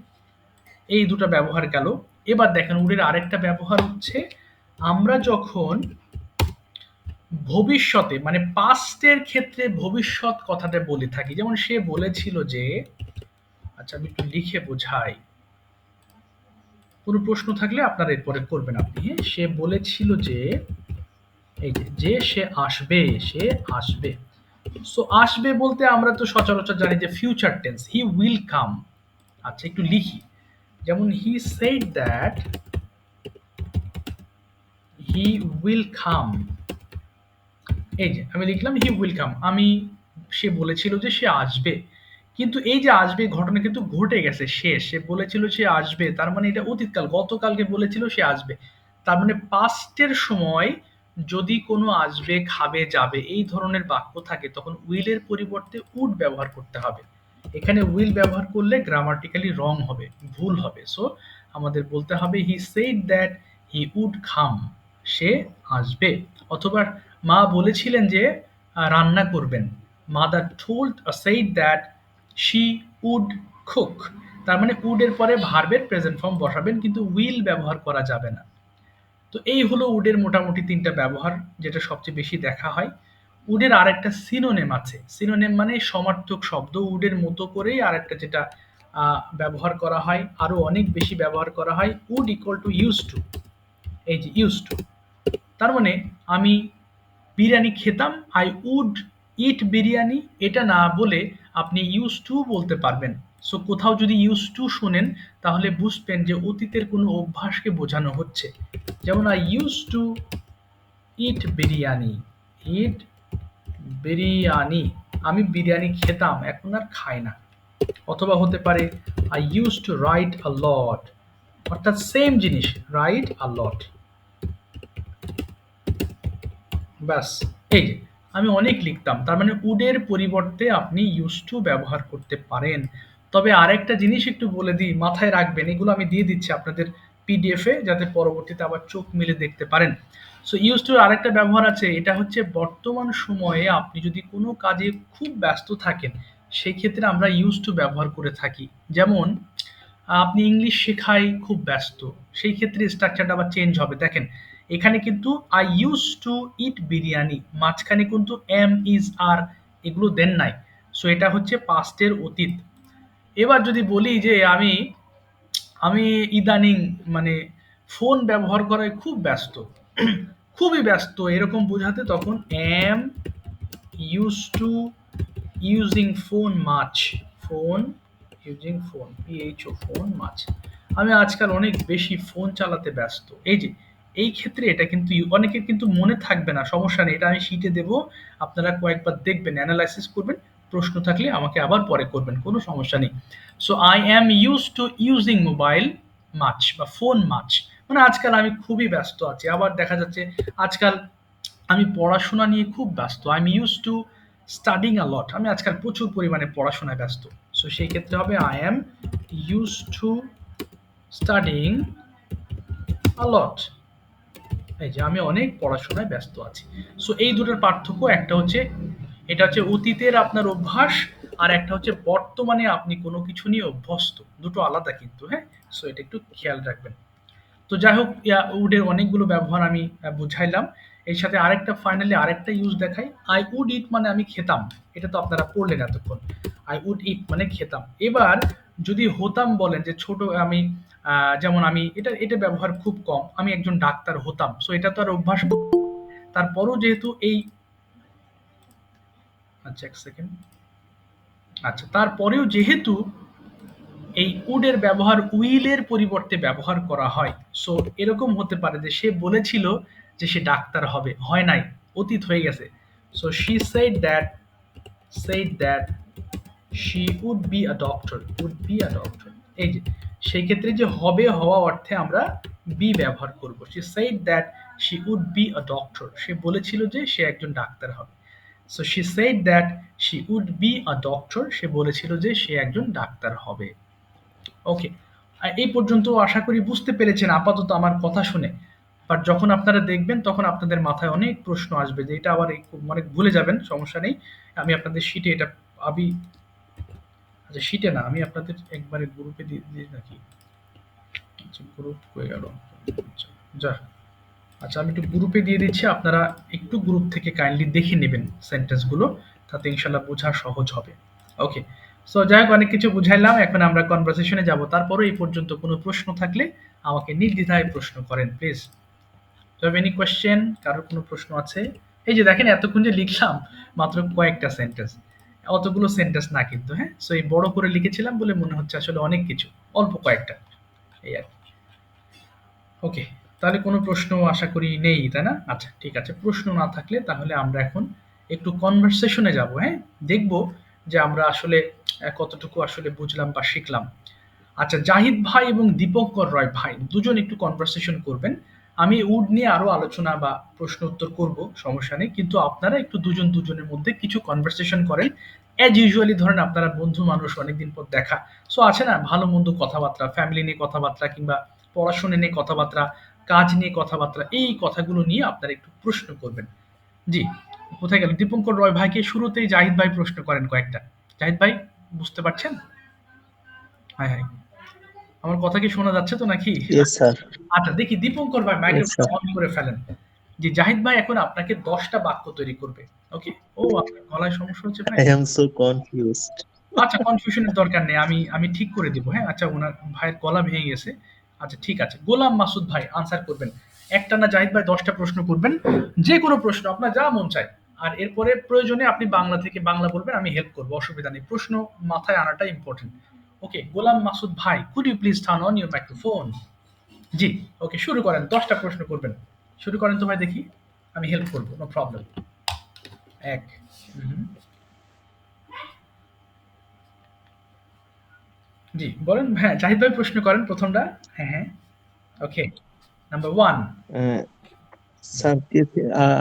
এই দুটো ব্যবহার গেল। এবার দেখেন উডের আরেকটা ব্যবহার হচ্ছে আমরা যখন ভবিষ্যতে মানে পাস্টের ক্ষেত্রে ভবিষ্যৎ কথাটা বলে থাকি, যেমন সে বলেছিল যে, আচ্ছা আমি একটু লিখে বোঝাই, কোনো প্রশ্ন থাকলে আপনারা এরপরে করবেন আপনি। হ্যাঁ, সে বলেছিল যে, এই যে সে আসবে, সে আসবে। সো আসবে বলতে আমরা তো সচরাচর জানি যে future tense, he will come. আচ্ছা একটু লিখি, যেমন he said that he will come. এই যে আমি লিখলাম হি উইল কাম, আমি সে বলেছিল যে সে আসবে, কিন্তু এই যে আসবে ঘটনা কিন্তু ঘটে গেছে, শেষ। সে বলেছিল সে আসবে, তার মানে এটা অতীতকাল, গতকালকে বলেছিল সে আসবে। তার মানে পাস্টের সময় যদি কোনো আসবে, খাবে, যাবে এই ধরনের বাক্য থাকে, তখন উইলের পরিবর্তে উড ব্যবহার করতে হবে। এখানে উইল ব্যবহার করলে গ্রামাটিক্যালি রং হবে, ভুল হবে। সো আমাদের বলতে হবে he said that he would come, সে আসবে। অথবা মা বলেছিলেন যে রান্না করবেন, mother told said that she would cook. তার মানে উড এর পরে ভার্বের প্রেজেন্ট ফর্ম বসাবেন, কিন্তু উইল ব্যবহার করা যাবে না। তো এই হলো উডের মোটামুটি তিনটা ব্যবহার, যেটা সবচেয়ে বেশি দেখা হয়। উডের আরেকটা সিনোনেম আছে, সিনোনেম মানে সমার্থক শব্দ, উডের মতো করেই আরেকটা যেটা ব্যবহার করা হয়, আরো অনেক বেশি ব্যবহার করা হয়, would equal to use to. এই যে ইউজ টু, তার মানে আমি বিরিয়ানি খেতাম, আই উড ইট বিরিয়ানি, এটা না বলে আপনি ইউজ টু বলতে পারবেন। সো কোথাও যদি ইউজ টু শোনেন তাহলে বুঝবেন যে অতীতের কোনো অভ্যাসকে বোঝানো হচ্ছে। যেমন আই ইউজ টু ইট বিরিয়ানি, ইট বিরিয়ানি, আমি বিরিয়ানি খেতাম, এখন আর খাই না। অথবা হতে পারে I use to write a lot, অর্থাৎ সেম জিনিস, রাইট আ লট। ব্যাস, এই যে আমি অনেক লিখতাম, তার মানে উডের পরিবর্তে আপনি ইউজ টু ব্যবহার করতে পারেন। তবে আরেকটা জিনিস একটু বলে দিই, মাথায় রাখবেন, এগুলো আমি দিয়ে দিচ্ছি আপনাদের পিডিএফে, যাতে পরবর্তীতে আবার চোখ মেলে দেখতে পারেন। সো ইউজ টুর আরেকটা ব্যবহার আছে, এটা হচ্ছে বর্তমান সময়ে আপনি যদি কোনো কাজে খুব ব্যস্ত থাকেন, সেই ক্ষেত্রে আমরা ইউজ টু ব্যবহার করে থাকি। যেমন আপনি ইংলিশ শেখায় খুব ব্যস্ত, সেই ক্ষেত্রে স্ট্রাকচারটা আবার চেঞ্জ হবে। দেখেন এখানে কিন্তু আই ইউজ টু ইট বিরিয়ানি, মাঝখানে কিন্তু এম, ইজ, আর এগুলো দেন নাই। সো এটা হচ্ছে পাস্টের অতীত। এবার যদি বলি যে আমি আমি ইদানিং মানে ফোন ব্যবহার করায় খুব ব্যস্ত, খুবই ব্যস্ত এরকম বোঝাতে তখন am use to using phone much, phone using phone, PHO phone much, আমি আজকাল অনেক বেশি ফোন চালাতে ব্যস্ত। এই যে এই ক্ষেত্রে এটা কিন্তু অনেকের কিন্তু মনে থাকবে না, সমস্যা নেই, এটা আমি শিটে দেব, আপনারা কয়েকবার দেখবেন, অ্যানালাইসিস করবেন, প্রশ্ন থাকলে আমাকে আবার পরে করবেন, কোনো সমস্যা নেই। So I am use to using mobile much বা ফোন মাচ, মানে আজকাল আমি খুবই ব্যস্ত আছি। আবার দেখা যাচ্ছে আজকাল আমি পড়াশোনা নিয়ে খুব ব্যস্ত, I am use to studying a lot, আমি আজকাল প্রচুর পরিমাণে পড়াশোনায় ব্যস্ত। সো সেই ক্ষেত্রে হবে I am use to studying a lot, এই যে আমি অনেক পড়াশোনায় ব্যস্ত আছি। সো এই দুটোর পার্থক্য, একটা হচ্ছে এটা হচ্ছে অতীতের আপনার অভ্যাস, আর একটা হচ্ছে বর্তমানে আপনি কোনো কিছু নিয়ে অভ্যস্ত, দুটো আলাদা কিন্তু। হ্যাঁ, সো এটা একটু খেয়াল রাখবেন। তো যাই হোক, উডের অনেকগুলো ব্যবহার আমি বুঝাইলাম। এর সাথে আরেকটা ফাইনালি আরেকটা ইউজ দেখাই, আই উড ইট মানে আমি খেতাম, এটা তো আপনারা পড়লেন এতক্ষণ, আই উড ইট মানে খেতাম। এবার যদি হতাম বলেন যে ছোট আমি, যেমন আমি এটা এটা ব্যবহার খুব কম, আমি একজন ডাক্তার হতাম, সো এটা তো আর অভ্যাস, তারপরও যেহেতু এই, আচ্ছা এক সেকেন্ড, আচ্ছা তারপরেও যেহেতু এই উডের ব্যবহার উইলের পরিবর্তে ব্যবহার করা হয়, সো এরকম হতে পারে যে সে বলেছিল যে সে ডাক্তার হবে, হয় নাই, অতীত হয়ে গেছে। So she said that she would be a doctor, would be a doctor, এই যে সেই ক্ষেত্রে যে হবে হওয়া অর্থে আমরা বি ব্যবহার করব। she said that she would be a doctor, সে বলেছিল যে সে একজন ডাক্তার হবে। so she said that she would be a doctor, সে বলেছিল যে সে একজন ডাক্তার হবে। ওকে, এই পর্যন্ত আশা করি বুঝতে পেরেছেন আপাতত আমার কথা শুনে। বাট যখন আপনারা দেখবেন তখন আপনাদের মাথায় অনেক প্রশ্ন আসবে যে এটা আবার অনেক ভুলে যাবেন, সমস্যা নেই। আমি আপনাদের শিটে এটা আমি আচ্ছা শিটে না, আমি আপনাদের একবারে গ্রুপে দিয়ে দিই নাকি? আচ্ছা গ্রুপ হয়ে গেল। আচ্ছা যা, আচ্ছা আমি একটু গ্রুপে দিয়ে দিচ্ছি, আপনারা একটু গ্রুপ থেকে কাইন্ডলি দেখে নেবেন সেন্টেন্সগুলো, তাতে ইনশাল্লাহ বোঝা সহজ হবে। ওকে, সো যাই হোক অনেক কিছু বুঝাইলাম, এখন আমরা কনভারসেশনে যাব। তারপরে এই পর্যন্ত কোনো প্রশ্ন থাকলে আমাকে নির্দ্বিধায় প্রশ্ন করেন প্লিজ। এনি কোয়েশ্চেন, কারোর কোনো প্রশ্ন আছে? এই যে দেখেন এতক্ষণ যে লিখলাম মাত্র কয়েকটা সেন্টেন্স, অতগুলো সেন্টেন্স না কিন্তু, হ্যাঁ। সো এই বড় করে লিখেছিলাম বলে মনে হচ্ছে আসলে অনেক কিছু, অল্প কয়েকটা, এই আর কি। ওকে, তাহলে কোনো প্রশ্ন আশা করি নেই, তাই না? আচ্ছা ঠিক আছে, প্রশ্ন না থাকলে তাহলে আমরা এখন একটু কনভারসেশনে যাব, হ্যাঁ। দেখব যে আমরা আসলে কতটুকু আসলে বুঝলাম বা শিখলাম। আচ্ছা, জাহিদ ভাই এবং দীপঙ্কর রয় ভাই দুজন একটু কনভারসেশন করবেন। আমি উড নিয়ে আরো আলোচনা বা প্রশ্ন উত্তর করব, সমস্যা নেই, কিন্তু আপনারা একটু দুজন দুজনের মধ্যে কিছু কনভারসেশন করেন। অ্যাজ ইউজুয়ালি ধরেন আপনারা বন্ধু মানুষ, অনেকদিন পর দেখা, সো আছে না ভালো মন্দ কথাবার্তা, ফ্যামিলি নিয়ে কথাবার্তা কিংবা পড়াশোনা নিয়ে কথাবার্তা, কাজ নিয়ে কথাবার্তা, এই কথাগুলো নিয়ে আপনারা একটু প্রশ্ন করবেন। জি, কোথায় গেল দীপঙ্কর রয় ভাইকে? শুরুতেই জাহিদ ভাই প্রশ্ন করেন কয়েকটা। জাহিদ ভাই বুঝতে পারছেন? হ্যাঁ হ্যাঁ, আমার কথা কি শোনা যাচ্ছে তো নাকি? Yes sir. আচ্ছা দেখি দীপঙ্কর ভাই ইয়েস মাইক্রোফোন স্যার। অন করে ফেলেন। জি জাহিদ ভাই এখন আপনাকে 10টা বাক্য তৈরি করবে। ওকে। ও আপনার গলায় সমস্যা হচ্ছে ভাই? I am so confused. আচ্ছা কনফিউশনের দরকার নেই, আমি ঠিক করে দিব, হ্যাঁ। আচ্ছা ওনার ভাইয়ের গলা ভেঙে গেছে। আচ্ছা ঠিক আছে, গোলাম মাসুদ ভাই আনসার করবেন। একটা না জাহিদ ভাই 10টা প্রশ্ন করবেন, যে কোনো প্রশ্ন আপনার যা মন চায়। আর এরপরে প্রয়োজনে আপনি বাংলা থেকে বাংলা বলবেন, আমি হেল্প করবো, অসুবিধা নেই। প্রশ্ন মাথায় আনাটা ইম্পর্টেন্ট। ওকে, গোলাম মাসুদ ভাই could you please turn on your microphone? জি, ওকে শুরু করেন, 10টা প্রশ্ন করবেন। শুরু করেন তো ভাই দেখি, আমি হেল্প করবো, নো প্রবলেম। এক, জি বলেন। হ্যাঁ জাহিদ ভাই প্রশ্ন করেন প্রথমটা। হ্যাঁ হ্যাঁ, ওকে। নাম্বার 1, স্যার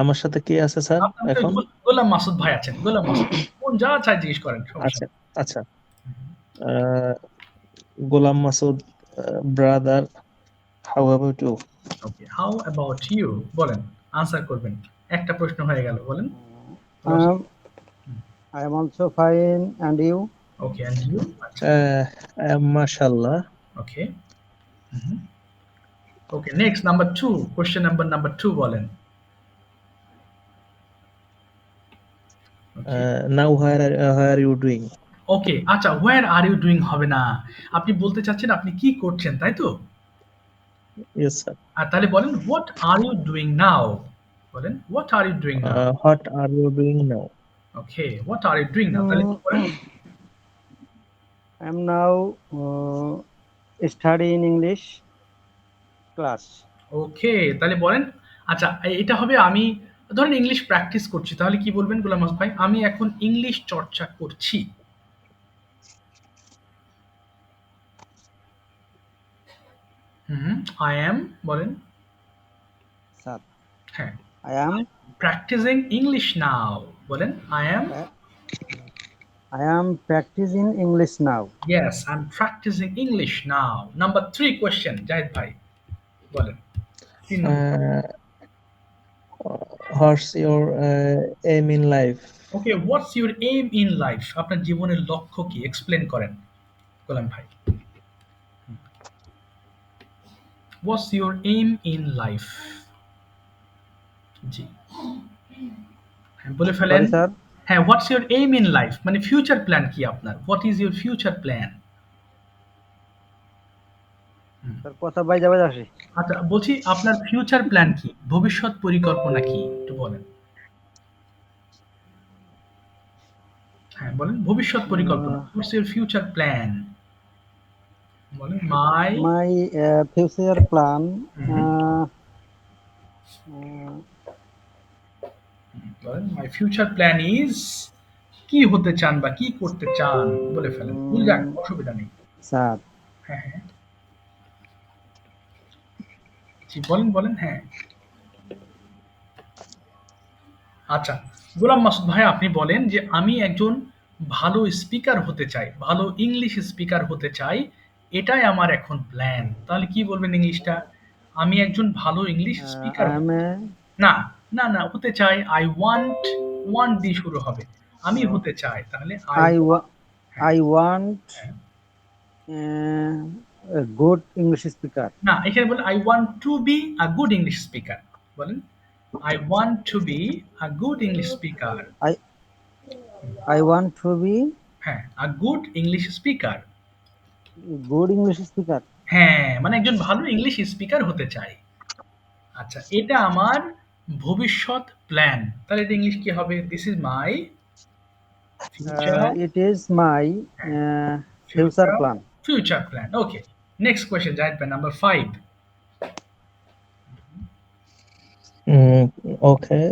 আমার সাথে কে আছে স্যার আপনার তো এখন? গোলাম মাসুদ ভাই আছেন। গোলাম মাসুদ, কোন যা চাই জিজ্ঞেস করেন, সমস্যা আচ্ছা নেই। আচ্ছা। Ah, Golam Masud brother, how about you? Okay, how about you বলেন, আনসার করবেন। একটা প্রশ্ন হয়ে গেল, বলেন। I am also fine, and you? Okay, and you? আচ্ছা, মাশাআল্লাহ। Okay. Okay, next number 2, question number 2 বলেন। ওকে, নাও হোয়ার ইউ ডুইং? ওকে আচ্ছা, হোয়ার আর ইউ ডুইং হবে না, আপনি বলতে চাচ্ছেন আপনি কি করছেন, তাই তো? Yes sir. আর তাহলে বলেন what are you doing now, বলেন what are you doing now. What are you doing now? Okay, what are you doing now, তাহলে কি বলেন? I am now studying English class. ওকে, তাহলে বলেন। আচ্ছা এটা হবে আমি ধরেন ইংলিশ প্র্যাকটিস করছি, তাহলে কি বলবেন গোলাম মাসুদ ভাই? আমি এখন ইংলিশ চর্চা করছি। আই এম বলেন। Sir, হ্যাঁ, I am practicing English now বলেন। I am, practicing English now. Yes I am practicing English now. Number 3 question Zahid ভাই বলেন। 3 number. What's your aim in life? Okay, what's your aim in life, আপনার জীবনের লক্ষ্য কি, এক্সপ্লেন করেন গোলাম ভাই। What's your aim in life? জি, হ্যাঁ, বলে ফেলেন। Sorry, sir. হ্যাঁ, what's your aim in life মানে ফিউচার প্ল্যান কি আপনার? What is your future plan? Sir, কথা বাইজা বাইজা আসে। আচ্ছা বলছি আপনার ফিউচার প্ল্যান কি, ভবিষ্যৎ পরিকল্পনা কি, একটু বলেন। হ্যাঁ বলেন, ভবিষ্যৎ পরিকল্পনা, হোয়াটস ইউর ফিউচার প্ল্যান? বলেন মাই। My future plan. বলেন মাই ফিউচার প্ল্যান ইজ, কি হতে চান বা কি করতে চান, বলে ফেলেন, ভুল যাক, অসুবিধা নেই। Sir, হ্যাঁ হ্যাঁ, জি, বলেন। হ্যাঁ। আচ্ছা, গোলাম মাসুদ ভাই আপনি বলেন যে আমি একজন ভালো স্পিকার হতে চাই, ভালো ইংলিশ স্পিকার হতে চাই। এটাই আমার এখন প্ল্যান। তাহলে কি বলবেন ইংলিশটা? আমি একজন ভালো English speaker I M A না, না হতে চাই। ওয়ান্ট দিয়ে শুরু হবে। আমি হতে চাই। তাহলে আই ওয়ান্ট, হ্যাঁ, আই ওয়ান্ট হ্যাঁ। Good English speaker. না, এখানে বলেন I want to be a good English speaker। বলেন I want to be a good English speaker। I I want to be হ্যাঁ, a good English speaker। Good English speaker. হ্যাঁ, মানে একজন ভালো ইংলিশ স্পিকার হতে চাই। আচ্ছা, এটা আমার ভবিষ্যৎ প্ল্যান। তাহলে এটা ইংলিশ কি হবে? This is my future, it is my future future, plan. Future plan. Okay. Next question, Zahid ভাই, নাম্বার 5। Okay.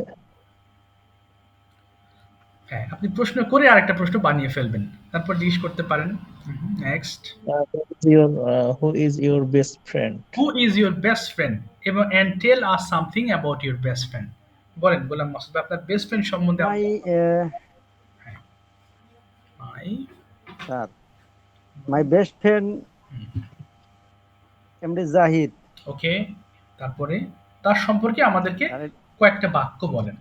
হ্যাঁ, আপনি প্রশ্ন করে আরেকটা প্রশ্ন বানিয়ে ফেলবেন। তারপর জিজ্ঞেস করতে পারেন। Next. Who is your best friend? Who is your best friend এবং and tell us something about your best friend. বলেন গোলাম মাসুদ ভাই, আপনার বেস্ট ফ্রেন্ড সম্বন্ধে মাই আপনি। হ্যাঁ, my. Sir, my best friend MD Zahid. Okay. তারপরে তার সম্পর্কে আমাদেরকে স্যার, কয়েকটা বাক্য বলেন।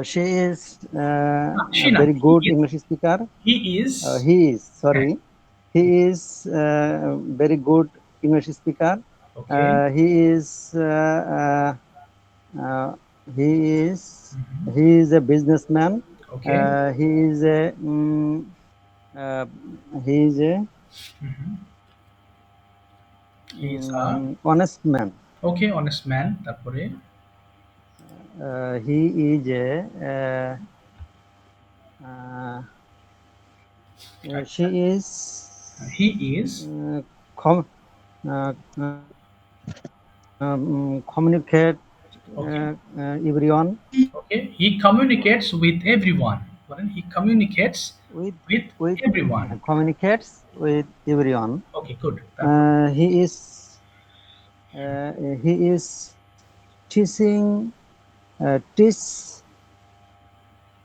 she is সে a না, very good English speaker. He is. He is, হ্যাঁ, sorry, he is very good English speaker. Okay. He is uh, he is he is a businessman. Okay. He is a uh, he is a he is a. honest man. Okay, honest man. তারপরে He is a uh, she is he is. com, uh, communicate okay, everyone okay. He communicates with everyone. বলেন he communicates with with with everyone. communicates with everyone. Okay, good. তারপর Uh, he is he is teaching teach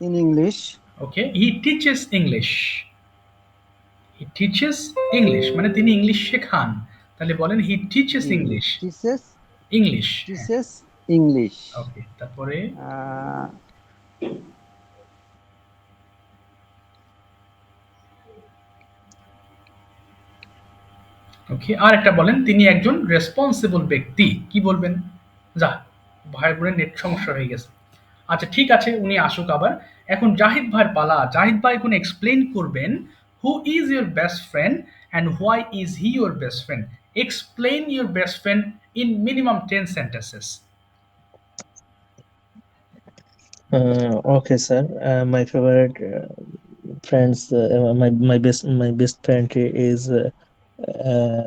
in English. Okay, he teaches English. He teaches English মানে তিনি ইংলিশ শেখান। তাহলে বলেন he teaches English. Teaches English, হ্যাঁ। teaches English. ওকে, তারপরে Uh, ওকে, আর একটা বলেন তিনি একজন রেসপন্সিবল ব্যক্তি। কি বলবেন? যা, ভাইয়ের বোনের নেট সমস্যা হয়ে গেছে। আচ্ছা, ঠিক আছে, উনি আসুক আবার। এখন জাহিদ ভাইয়ের পালা। জাহিদ ভাই এখন এক্সপ্লেইন করবেন হু is your best friend and why is he your best friend. Explain your best friend in minimum 10 sentences. Okay, sir. My favorite friends, my best friend is uh,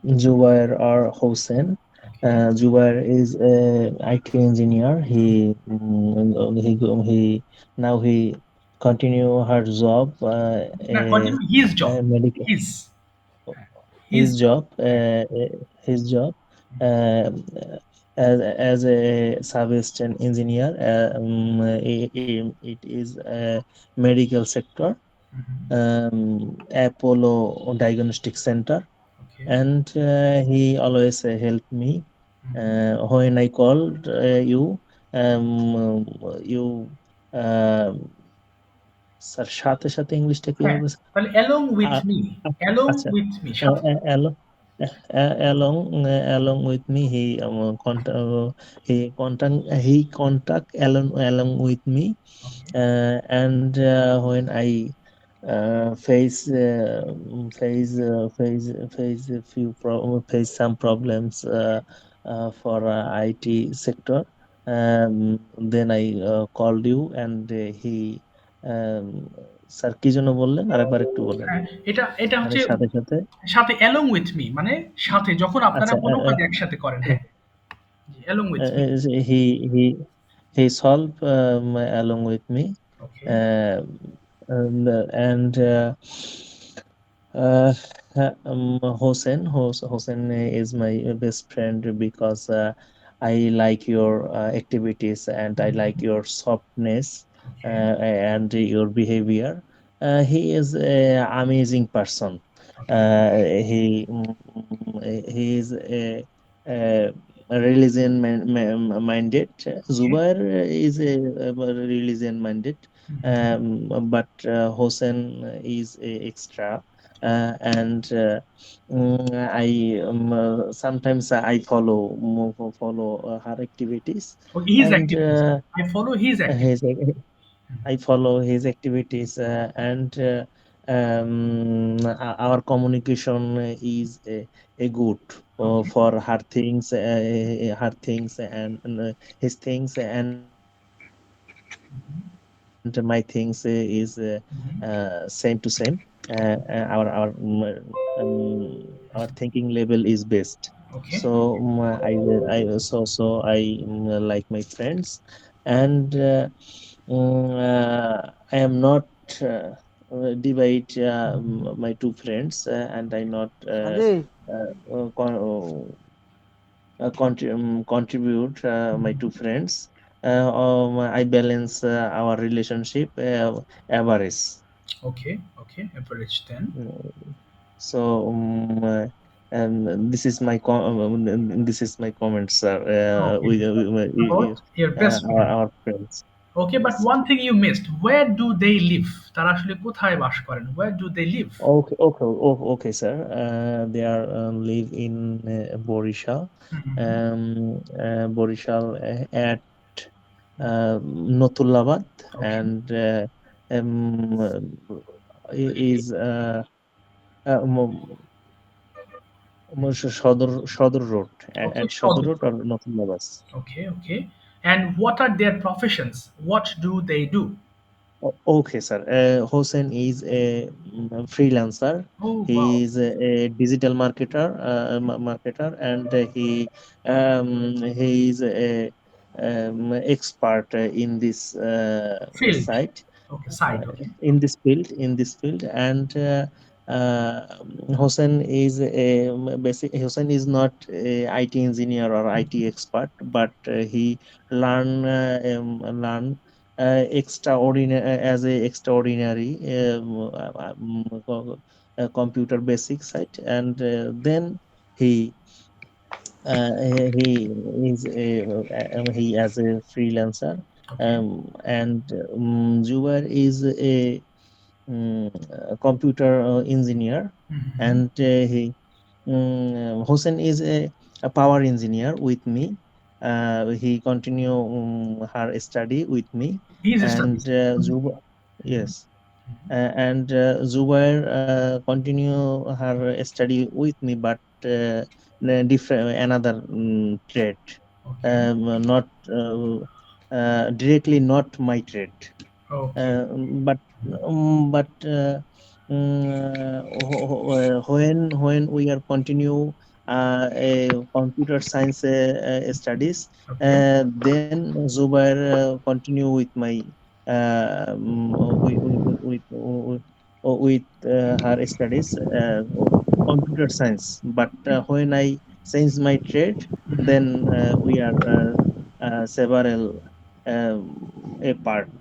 Jubair or Hossein. Okay. Jubair is a IT engineer. He now he continue her job. না, continue his job. A medical his, his. his job. His job. Uh, as a sub-assistant engineer. It is a medical sector. Apollo Diagnostic Center, okay. and he always helped me when I called you. You, sir, সাথে সাথে ইংলিশটা কি হ্যাঁ, হবে? তাহলে along with a- me. Along আচ্ছা, উইথ মি, সাথে। along along along with me, he contact along with me, okay. and when I face a few face some problems for IT sector, then I called you, and he um, sir কি জন্য বললেন, আরেকবার একটু বলেন। হ্যাঁ, এটা এটা মানে হচ্ছে সাথে সাথে, সাথে অ্যালং উইথ মি মানে সাথে যখন আপনারা আচ্ছা, কোনো কাজ একসাথে করেন। হ্যাঁ, along with me. he he solved along with me, okay. uh, and uh, Hossein is my best friend because I like your activities and I like your softness Okay. and your behavior. He is an amazing person. Okay. He is a religion minded. Okay. Zubair is a religion minded, Mhm. but Hossein is a extra and sometimes I follow her activities Okay, his and activities. I follow his activities. his I follow his activities and our communication is a good Okay. for her things and his things and my things is same to same. Mhm. Our our thinking level is best. Okay. So I like my friends and. I am not divide my two friends and I not Sanjay, contribute my two friends. I balance our relationship average. Okay. Okay. Average 10. Mm, So this is my this is my comment, sir. Okay. About your best friend. Our friends. Okay, but Yes. one thing you missed. Where do they live? তারা আসলে কোথায় বাস করেন? Where do they live? Okay, sir. They are live in Borishal, Mhm. Borishal at Notullabad, Okay. and is Shodor Road Okay. at Shodor Shodro. Road or Notullabad. Okay. Okay. And what are their professions? What do they do? Okay, sir. Hossein is a freelancer. Oh, He wow. is a digital marketer, and he is a expert in this Field. site, Okay. Side. Okay. in this field, and Hossein is a Hossein is not a IT engineer or IT expert, but he learn extraordinary as a extraordinary computer basic site and then he he is he as a freelancer Okay. and Jubair is a computer engineer Mhm. and Hossein is a power engineer with me. He continue her study with me, He's a and studies. Zuba, Mhm. yes, and Zubair continue her study with me, but different another trade, Okay. not directly not my trade. Okay. Uh, but but when we are continue a computer science studies, Okay. then Zubair continue with my with her studies computer science. But when I change my trade, Mhm. then we are several apart.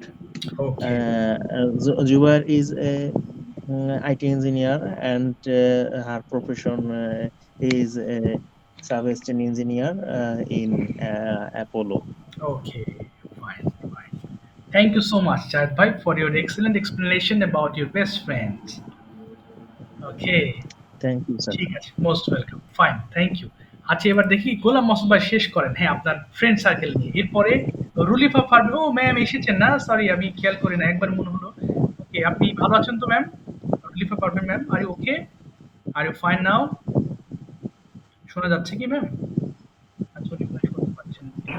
Okay. Jubair is a IT engineer and her profession is a sub-assistant engineer in Apollo. Okay. Fine. Fine. Thank you so much, Chad Bhai, for your excellent explanation about your best friend. Okay, Thank you, sir. ঠিক আছে। Most welcome. Fine, thank you. আচ্ছা, এবার দেখি গোলাম মাসুদ ভাই শেষ করেন, হ্যাঁ, আপনার ফ্রেন্ড সার্কেল নিয়ে। এরপরে রুলিফা পারভীন, ও ম্যাম এসেছেন না? সরি আমি খেয়াল করি না, একবার মনে হলো। ওকে, আপনি ভালো আছেন তো ma'am? Rulifa Parveen ma'am, are you okay? Are you fine now? শোনা যাচ্ছে কি ম্যাম? আচ্ছা, উনি মনে হয় শুনতে পাচ্ছেন কিনা।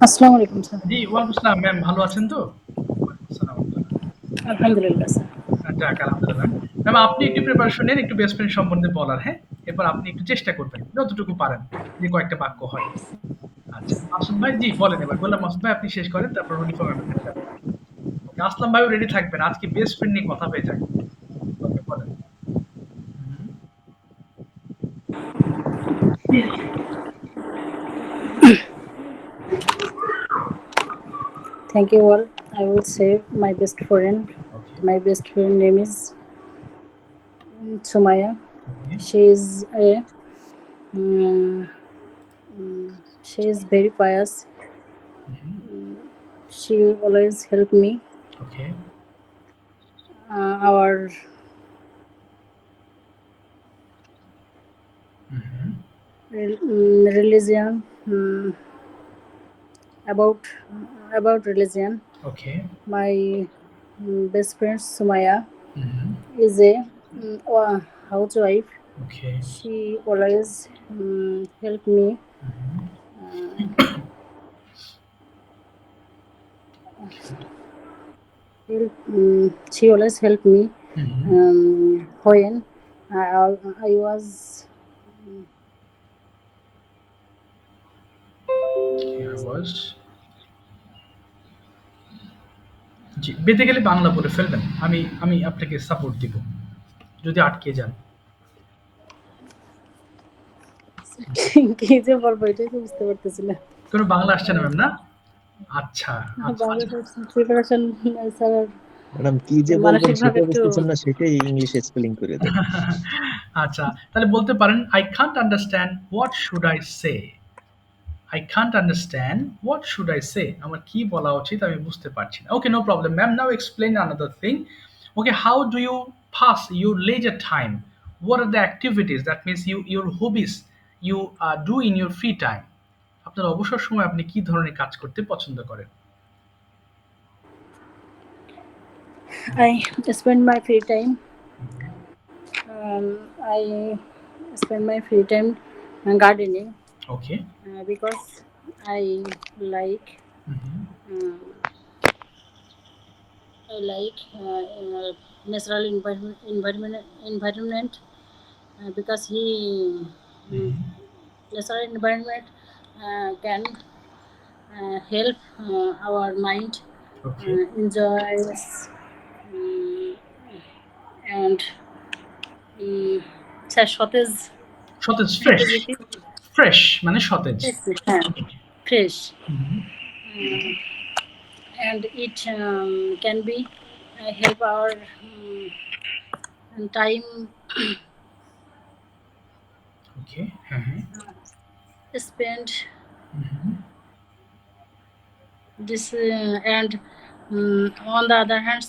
আসসালামু আলাইকুম স্যার। জি, ওয়ালাইকুম আসসালাম ম্যাম, ভালো আছেন তো? ওয়ালাইকুম আসসালাম ওয়া রাহমাতুল্লাহ। আলহামদুলিল্লাহ স্যার। যাক আলহামদুলিল্লাহ ম্যাম। ম্যাম আপনি একটু প্রিপারেশন নেন একটু বেস্ট ফ্রেন্ড সম্বন্ধে বলার, হ্যাঁ? এরপর আপনি একটু চেষ্টা করবেন যতটুকু পারেন। যে কয়েকটা বাক্য হয়। আচ্ছা, মাসুদ ভাই জি বলেন এবার। গোলাম মাসুদ ভাই আপনি শেষ করেন তারপর রনিফা ম্যামের কাছে যাবো। ওকে, আসলাম ভাইও রেডি থাকবেন। আজকে বেস্ট ফ্রেন্ড নিয়ে কথা হয়ে যাক। ওকে বলেন। হুম, Thank you all. I will say my best friend. Okay. My best friend name is Sumaya. Okay. She is a mm, she is very pious. She always help me. Okay. Our religion about religion. Okay. My best friend Sumaya Mhm. is a housewife. Okay. She always help me. She always help me Mhm. when I was Here was জি, বেঁধে গেলে বাংলা বলে ফেলবেন। আমি আমি আপনাকে সাপোর্ট দিব। যদি আটকে যান। কি যে বলবো এটাই তো বুঝতে পারতেছি না। কোনো বাংলা আসছে না ম্যাম না? আচ্ছা, আচ্ছা, বাংলা আচ্ছা। প্রিপারেশন স্যার ম্যাডাম কি যে বলবেন মানসিকভাবে সেটা একটু বুঝতেছেন না, সেটাই ইংলিশে স্পেলিং করে দেন। আচ্ছা, তাহলে বলতে পারেন I can't understand what should I say? I can't understand what should I say? আমার কি বলা উচিত আমি বুঝতে পারছি না। Okay, no problem, ma'am. Now explain another thing. Okay, how do you pass your leisure time? What are the activities? That means your hobbies you do in your free time. আপনার অবসর সময় আপনি কি ধরনের কাজ করতে পছন্দ করেন? I spend my free time. I spend my free time gardening Okay. because I like Mhm. I like natural environment because he natural environment can help our mind Okay. enjoy um, and um, সতেজ সতেজ, ফ্রেশ। সতেজ ফ্রেশ মানে সতেজ। হ্যাঁ fresh hmm. and it can be help our time ওকে। হ্যাঁ, হ্যাঁ। spent hmm. this and on the other hand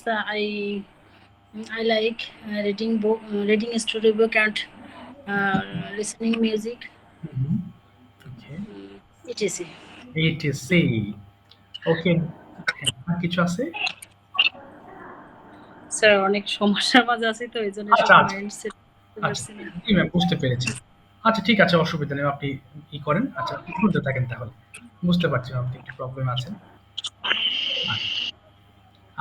I like reading storybook and listening music hmm. Okay. etc. HSC. Okay. হ্যাঁ, আর কিছু আছে? স্যার অনেক সমস্যার মাঝে আছি তো এই জন্য আচ্ছা, সব আচ্ছা। মাইন্ড সেট করতে আচ্ছা। পারছি না। জি ম্যাম, বুঝতে পেরেছি। আচ্ছা, ঠিক আছে, অসুবিধা নেই। আপনি করেন। আচ্ছা, শুনতে থাকেন তাহলে। বুঝতে পারছি আপনি একটু প্রবলেম আছেন। আচ্ছা।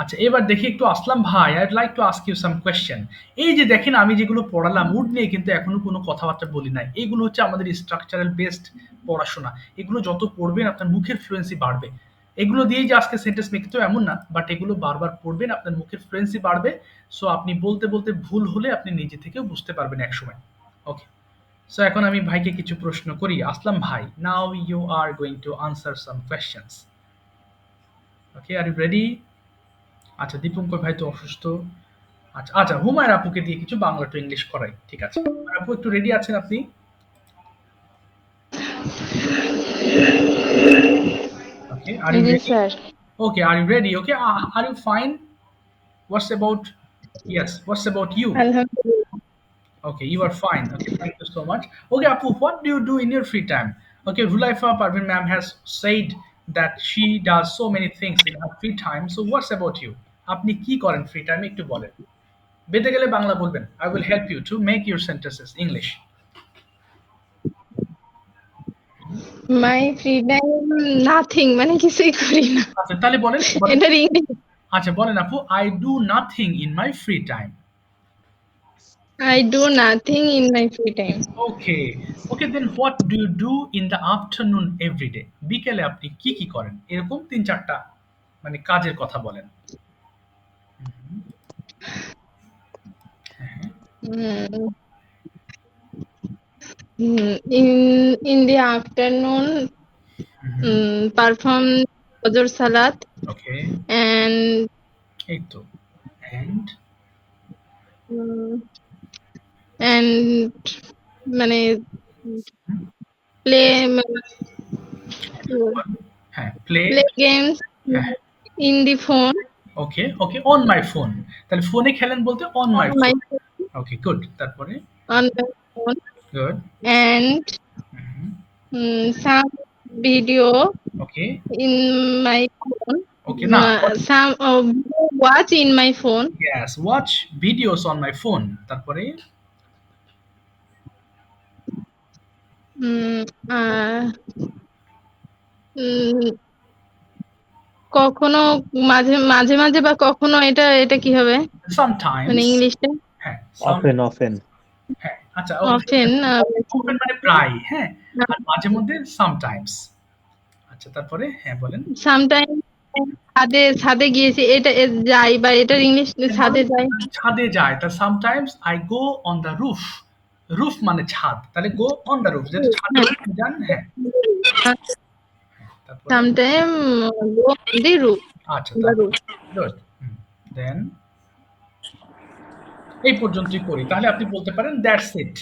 আচ্ছা, এবার দেখি একটু আসলাম ভাই, I'd like to ask you some question. এই যে দেখেন আমি যেগুলো পড়ালাম উড নিয়ে কিন্তু এখনো কোনো কথাবার্তা বলি নাই। এগুলো হচ্ছে আমাদের স্ট্রাকচারাল বেসড পড়াশোনা। এগুলো যত পড়বেন আপনার মুখের ফ্লুয়েন্সি বাড়বে। এগুলো দিয়েই যে আজকে সেন্টেন্স লিখতে হবে এমন না, বাট এগুলো বারবার পড়বেন আপনার মুখের ফ্লুয়েন্সি বাড়বে। সো আপনি বলতে, বলতে ভুল হলে আপনি নিজে থেকেও বুঝতে পারবেন একসময়। ওকে। সো এখন আমি ভাইকে কিছু প্রশ্ন করি। আসলাম ভাই, now you are going to answer some questions. Okay, are you ready? আচ্ছা, দীপঙ্কর ভাই তো অসুস্থ। আচ্ছা, আচ্ছা, হুমায়ুন আপুকে দিয়ে কিছু বাংলা টু ইংলিশ করাই। ঠিক আছে। হুমায়ুন আপু, একটু রেডি আছেন আপনি? ওকে, আর ইউ জি ready? Sir. Okay, are you ready? Okay, are you fine? What's about yes, what's about you? আলহামদুলিল্লাহ। Okay, you are fine. Okay, thank you so much. Okay, Apu, what do you do in your free time? Okay, Hulaifa Parvin ma'am has said that she does so many things in her free time. So what's about you? আপনি কি করেন ফ্রি টাইমে একটু বলেন। বেঁধে গেলে বাংলা বলবেন। I will help you to make your sentences English. My free time nothing, মানে কিছুই করি না। আচ্ছা, তাহলে বলেন, বলেন। এটার ইংলিশ আচ্ছা, বলেন আপু, I do nothing in my free time. I do nothing in my free time. Okay. Okay, then what do you do in the afternoon every day? বিকেলে আপনি কি, কি করেন? এরকম ৩-৪ টা মানে কাজের কথা বলেন। হ্যাঁ, হ্যাঁ। In the afternoon, perform Fajr Salat okay, and এই তো। অ্যান্ড mm, and মানে play হ্যাঁ, প্লে play games হ্যাঁ, in the phone okay, okay, on my phone. তাহলে ফোনে খেলেন বলতে on on my my phone. Okay, good. তারপরে? on my phone good. and hmm, some video okay, in my phone. ওকে, না, Some watch in my phone. Yes, watch videos on my phone. তারপরে? উম, আহ, উম, কখনো মাঝে মাঝে মাঝে বা কখনো এটা এটা কি হবে মানে সামটাইমস। ইংলিশটা হ্যাঁ, often. হ্যাঁ, আচ্ছা, অফেন অফেন মানে প্রায়, হ্যাঁ? আর মাঝে মধ্যে সামটাইমস। আচ্ছা, তারপরে? হ্যাঁ, বলেন। সামটাইম ছাদে ছাদে গিয়েছি এটা যাই বা এটার ইংলিশ ছাদে যাই ছাদে যায়, তা sometimes I go on the roof. Roof মানে ছাদ, তাহলে গো অন দ্য রুফ, যেটা ছাদে যান। হ্যাঁ, তারপরে? সামটাইম গো দি রুফ আচ্ছা, দ্য তারপরে? Roof good. দেন এই পর্যন্তই করি, তাহলে আপনি বলতে পারেন দ্যাটস ইট।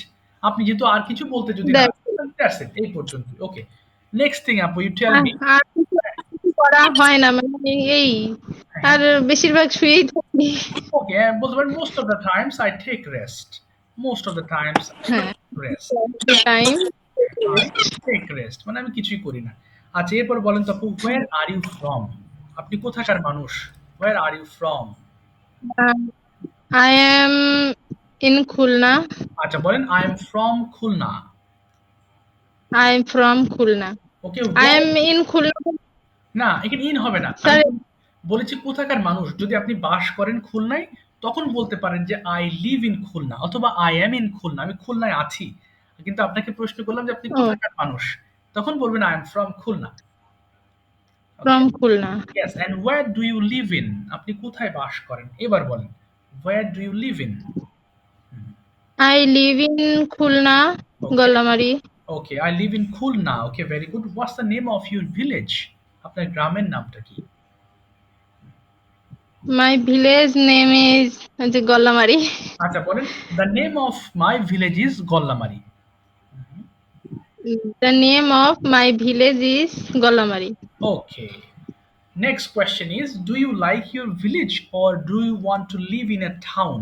আপনি যেহেতু আর কিছু বলতে যদি না দ্যাটস ইট, এই পর্যন্তই। ওকে, নেক্সট থিং আপু, ইউ টেল মি। আর কিছু করা হয় না মানে এই হ্যাঁ, আর বেশিরভাগ শুয়েই থাকি ওকে, বলতে পারেন most of the times I take rest. Most of the times I হ্যাঁ rest. Time I take rest মানে আমি কিছুই করি না। আচ্ছা, এরপর বলেন তো আপু, হোয়ার আর ইউ ফ্রম? আপনি কোথাকার মানুষ? Where are you from? I am in Khulna আচ্ছা, বলেন I am from Khulna. I am from Khulna okay, I where? Am in Khulna না, এখানে ইন হবে না। আমি স্যার বলেছি কোথাকার মানুষ। যদি আপনি বাস করেন খুলনায়, তখন বলতে পারেন যে আই লিভ ইন খুলনা, অথবা আই অ্যাম ইন খুলনা, আমি খুলনায় আছি। কিন্তু আপনাকে প্রশ্ন করলাম যে আপনি ও কোথাকার মানুষ, তখন বলবেন I am from Khulna. Okay, from Khulna yes, and where do you live in? আপনি কোথায় বাস করেন? এবার বলেন, where do you live in? I live in Khulna okay, Gallamari okay, I live in Khulna. Okay, very good. What's the name of your village? আপনার গ্রামের নামটা কি? মাই ভিলেজ নেম ইজ যে গল্লামারি আচ্ছা, বলেন the name of my village is Gollamari. The name of my village is Gollamari Okay. Next question is, do you like your village or do you want to live in a town?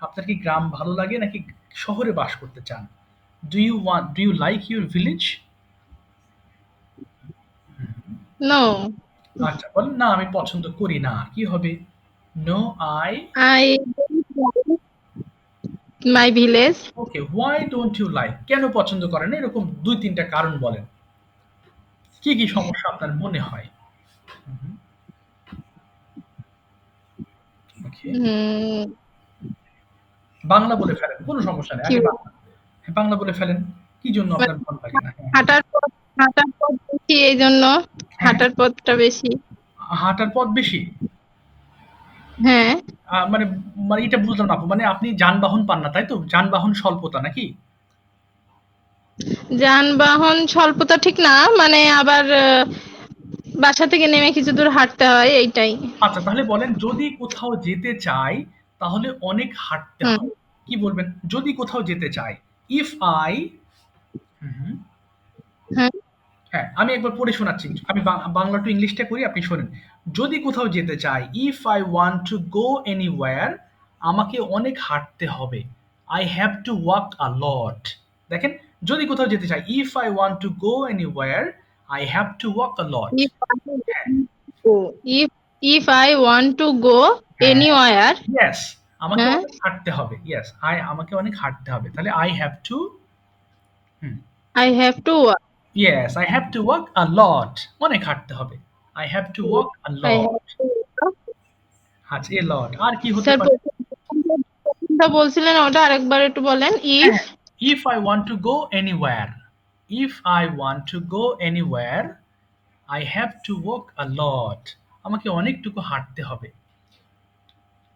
আপনার কি গ্রাম ভালো লাগে নাকি শহরে বাস করতে চান? Do you like your village? No আচ্ছা, বলেন না আমি পছন্দ করি না। কি হবে? No, I. I my village Okay, why don't you like? কেন পছন্দ করেন না? এরকম ২-৩টা কারণ বলেন। কি, কি সমস্যা আপনার মনে হয়? ওকে। বাংলা বলে ফেলেন। কোনো সমস্যা নেই। কি আগে বাংলা। হ্যাঁ, বাংলা বলে ফেলেন। কি জন্য আপনার ভালো লাগে না? হ্যাঁ, হাঁটার পথ হাঁটার পথ বেশি এই জন্য হ্যাঁ, হাঁটার পথটা বেশি হাঁটার পথ বেশি? হ্যাঁ মানে মানে এটা বুঝলাম না আপু। মানে আপনি যানবাহন পান না, তাই তো? যানবাহন স্বল্পতা নাকি? যানবাহন স্বল্পতা ঠিক না মানে আবার বাসা থেকে নেমে কিছু দূর হাঁটতে হয় এইটাই আচ্ছা, তাহলে বলেন যদি কোথাও যেতে চাই তাহলে অনেক হাঁটতে হুম হয়। কি বলবেন? যদি কোথাও যেতে চাই। ইফ আই হুম, হ্যাঁ হ্যাঁ, আমি একবার পড়ে শোনাচ্ছি। আমি বাংলা টু ইংলিশটা করি, আপনি শোনেন। যদি কোথাও যেতে চাই, if I want to go anywhere, আমাকে অনেক হাঁটতে হবে। I have to walk a লট। দেখেন, যদি কোথাও যেতে চাই, if I want to go anywhere, I have to walk a lot. if হ্যাঁ, if if I want to go হ্যাঁ, anywhere ইয়েস, আমাকে হ্যাঁ অনেক হাঁটতে হবে। ইয়েস, আমাকে অনেক হাঁটতে হবে। তাহলে I have to hmm, I have to walk yes, I have to walk a lot. অনেক হাঁটতে হবে। I have to walk a I lot. have to walk আচ্ছা, এ লট। আর কি হতে স্যার পারে? প্রথমটা বলছিলেন ওটা আরেকবার একটু বলেন if হ্যাঁ, if I want to go anywhere. If I want to go anywhere, I have to walk a lot. আমাকে অনেকটুকু হাঁটতে হবে।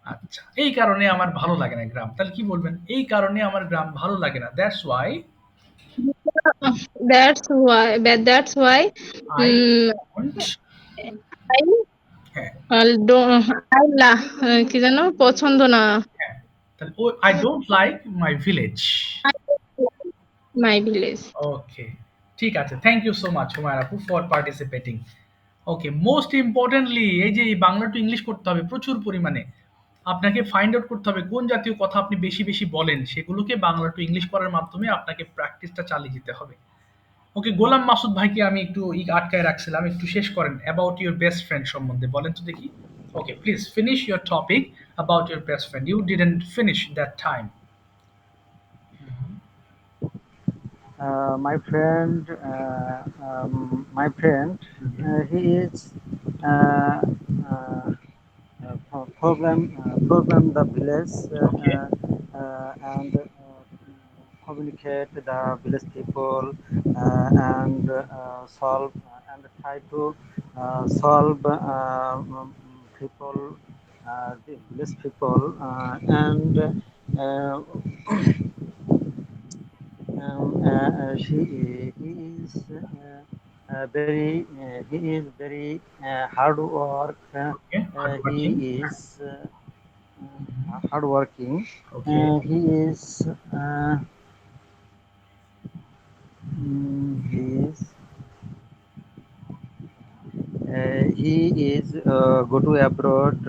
আচ্ছা, এই কারণে আমার ভালো লাগে না গ্রাম। তাহলে কি বলবেন? এই কারণে আমার গ্রাম ভালো লাগে না। That's why That's why I um, don't, I হ্যাঁ, কি যেন পছন্দ না হ্যাঁ, তাহলে I don't like my village. My village. Okay, ঠিক আছে। Thank you so much Humaira আপু for participating. Okay, most importantly এই যে এই বাংলা টু ইংলিশ করতে হবে প্রচুর পরিমাণে। আপনাকে ফাইন্ড আউট করতে হবে কোন জাতীয় কথা আপনি বেশি বেশি বলেন, সেগুলোকে বাংলা টু ইংলিশ করার মাধ্যমে আপনাকে প্র্যাকটিসটা চালিয়ে যেতে হবে। ওকে, গোলাম মাসুদ ভাইকে আমি একটু আটকায় রাখছিলাম, একটু শেষ করেন অ্যাবাউট ইউর বেস্ট ফ্রেন্ড সম্বন্ধে বলেন তো দেখি। Okay, please finish your topic about your best friend, you didn't finish that time. My friend, he is uh, uh, program the village okay, and communicate the village people and solve and try to solve people, the village people and uh, he is very hard work. Okay, hard He working. is hard working. Okay, He is he is go to abroad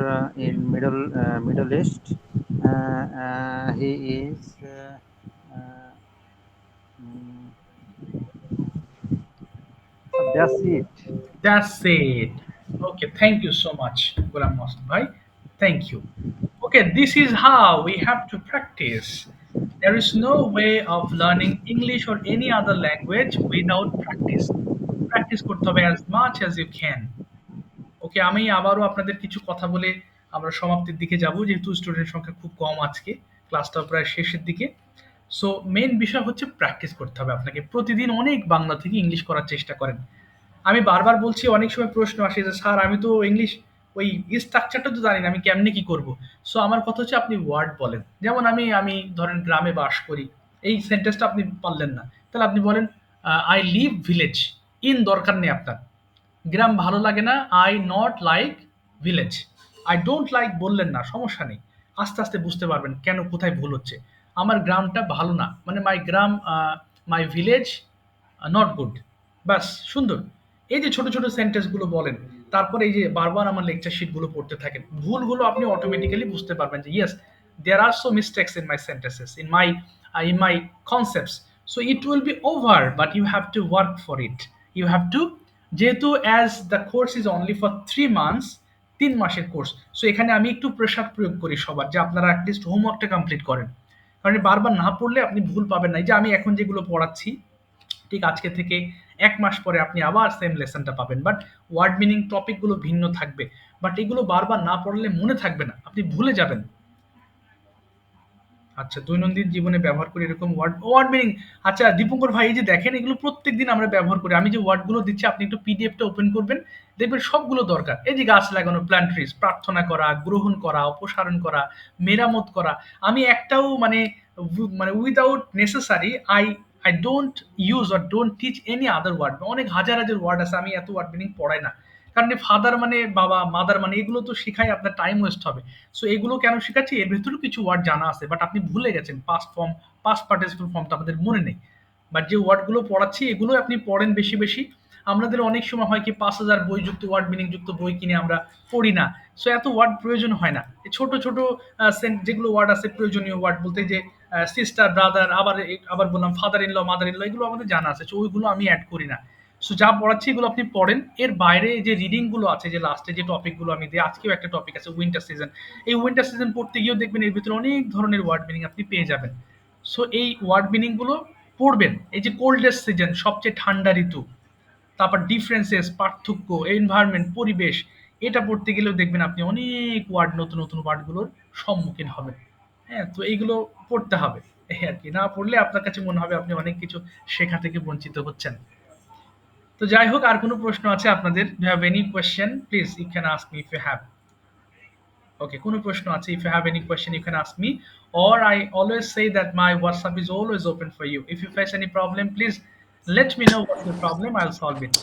in Middle East. He is mm, that's it. that's it. Okay, thank you so much, Gulam Masood bhai. Thank you. Okay, this is how we have to practice. There is no way of learning English or any other language without practice. Practice করতে হবে as much as you can. ওকে, আমি আবারও আপনাদের কিছু কথা বলে আমরা সমাপ্তির দিকে যাব, যেহেতু স্টুডেন্ট সংখ্যা খুব কম আজকে, ক্লাসটা প্রায় শেষের দিকে। সো মেইন বিষয় হচ্ছে প্র্যাকটিস করতে হবে আপনাকে। প্রতিদিন অনেক বাংলা থেকে ইংলিশ করার চেষ্টা করেন। আমি বারবার বলছি, অনেক সময় প্রশ্ন আসে যে স্যার আমি তো ইংলিশ ওই স্ট্রাকচারটা তো জানি না, আমি কেমনে কি করব। সো আমার কথা হচ্ছে আপনি ওয়ার্ড বলেন। যেমন আমি ধরেন গ্রামে বাস করি, এই সেন্টেন্সটা আপনি পারলেন না, তাহলে আপনি বলেন আই লিভ ভিলেজ। ইন দরকার নেই আপনার, গ্রাম ভালো লাগে না, I not like village. I don't like বললেন না, সমস্যা নেই, আস্তে আস্তে বুঝতে পারবেন কেন কোথায় ভুল হচ্ছে। আমার গ্রামটা ভালো না, মানে মাই গ্রাম, মাই ভিলেজ নট গুড। ব্যাস, সুন্দর। এই যে ছোট ছোট সেন্টেন্সগুলো বলেন, তারপরে এই যে বারবার আমার লেকচার শিটগুলো পড়তে থাকেন, ভুলগুলো আপনি অটোমেটিক্যালি বুঝতে পারবেন যে yes, there are so mistakes in my sentences, in my concepts. So it will be over, but you have to work for it. You have to, যেহেতু as the course is only for 3 months, 3 মাসের কোর্স, সো এখানে আমি একটু প্রেশার প্রয়োগ করি সবার, যে আপনারা অ্যাটলিস্ট হোমওয়ার্কটা কমপ্লিট করেন। কারণ বারবার না পড়লে আপনি ভুল পাবেন না। এই যে আমি এখন যেগুলো পড়াচ্ছি, ঠিক আজকে থেকে 1 মাস পরে আপনি আবার সেম লেসনটা পাবেন, বাট ওয়ার্ড মিনিং টপিকগুলো ভিন্ন থাকবে। বাট এগুলো বারবার না পড়লে মনে থাকবে না, আপনি ভুলে যাবেন। আচ্ছা, দৈনন্দিন জীবনে ব্যবহার করি এরকম ওয়ার্ড মিনিং। আচ্ছা দীপঙ্কর ভাই, এই যে দেখেন এগুলো প্রত্যেকদিন আমরা ব্যবহার করি। আমি যে ওয়ার্ডগুলো দিচ্ছি আপনি একটু পিডিএফটা ওপেন করবেন, দেখবেন সবগুলো দরকার। এই যে গাছ লাগানো, প্ল্যান্ট্রিজ, প্রার্থনা করা, গ্রহণ করা, অপসারণ করা, মেরামত করা। আমি একটাও মানে without necessary I don't use or don't teach any other word. অনেক হাজার হাজার ওয়ার্ড আছে, আমি এত ওয়ার্ড মিনিং পড়াই না। কারণ ফাদার মানে বাবা, মাদার মানে এগুলো তো শেখাই আপনার টাইম ওয়েস্ট হবে। সো এগুলো কেন শেখাচ্ছি, এর ভেতরেও কিছু ওয়ার্ড জানা আছে, বাট আপনি ভুলে গেছেন। Past form, past participle form তো আমাদের মনে নেই। বাট যে ওয়ার্ডগুলো পড়াচ্ছি এগুলো আপনি পড়েন বেশি বেশি। আমাদের অনেক সময় হয় কি 5,000 বই যুক্ত, ওয়ার্ড মিনিং যুক্ত বই কিনে আমরা পড়ি না। সো এত ওয়ার্ড প্রয়োজন হয় না। এই ছোট ছোট যেগুলো ওয়ার্ড আছে, প্রয়োজনীয় ওয়ার্ড বলতে যে সিস্টার, ব্রাদার, আবার বললাম father in law, mother in law, এগুলো আমাদের জানা আছে। সো ওইগুলো আমি অ্যাড করি না। সো যা পড়াচ্ছি এগুলো আপনি পড়েন। এর বাইরে যে রিডিং গুলো আছে, যে লাস্টে যে টপিক গুলো আমি দিই, আজকেও একটা টপিক আছে উইন্টার সিজন। এই উইন্টার সিজন পড়তে গিয়েও দেখবেন এর ভিতরে অনেক ধরনের ওয়ার্ড মিনিং আপনি পেয়ে যাবেন। সো এই ওয়ার্ড মিনিং গুলো পড়বেন। এই যে কোল্ডেস্ট সিজন, সবচেয়ে ঠান্ডা ঋতু, তারপর ডিফারেন্সেস, পার্থক্য, এনভায়রনমেন্ট, পরিবেশ, এটা পড়তে গেলেও দেখবেন আপনি অনেক ওয়ার্ড, নতুন নতুন ওয়ার্ডগুলোর সম্মুখীন হবেন। হ্যাঁ, তো এইগুলো পড়তে হবে। এই আর কি, না পড়লে আপনার কাছে মনে হবে আপনি অনেক কিছু শেখা থেকে বঞ্চিত হচ্ছেন। তো যাই হোক, আর কোনো প্রশ্ন আছে আপনাদের? Do have any question? Please you can ask me if you have. Okay, কোনো প্রশ্ন আছে? If you have any question you can ask me, or I always say that my WhatsApp is always open for you. If you face any problem, please Let me know what's your problem, I'll solve it.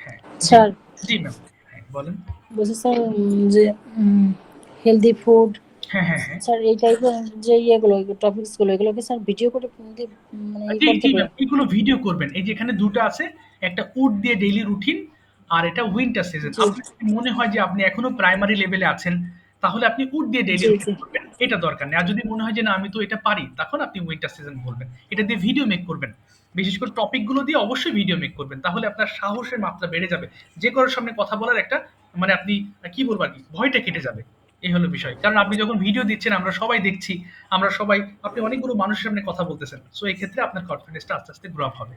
হ্যাঁ, জি, স্যার জি ম্যাম। হ্যাঁ, বলেন। বলছি স্যার যে হেলদি ফুড, হ্যাঁ, হ্যাঁ, হ্যাঁ। স্যার এই টাইপের যে ইয়েগুলো টপিকস গুলো এগুলোকে স্যার ভিডিও করে মানে ই জি, করতে জি ম্যাম। পারেন। এগুলো ভিডিও করবেন। এই যে এখানে ২ টা আছে। একটা উড দিয়ে ডেইলি রুটিন আর এটা উইন্টার সিজন। জি আপনার যদি মনে হয় যে আপনি এখনো প্রাইমারি লেভেলে আছেন, তাহলে আপনি উড দিয়ে ডেইলি জি রুটিন জি করবেন। এটা দরকার নেই। আর যদি মনে হয় যে না আমি তো এটা পারি, তখন আপনি উইন্টার সিজন বলবেন। এটা দিয়ে ভিডিও মেক করবেন। বিশেষ করে টপিক গুলো দিয়ে অবশ্যই ভিডিও মেক করবেন। তাহলে আপনার সাহসের মাত্রা বেড়ে যাবে। যে কারো সামনে কথা বলার একটা মানে আপনি কি বলবো আরকি, ভয়টা কেটে যাবে। এই হলো বিষয়। কারণ আপনি যখন ভিডিও দিচ্ছেন আমরা সবাই দেখছি। আমরা সবাই আপনি অনেকগুলো মানুষের সামনে কথা বলতেছেন। সো এই ক্ষেত্রে আপনার কনফিডেন্সটা আস্তে, আস্তে গ্রো আপ হবে।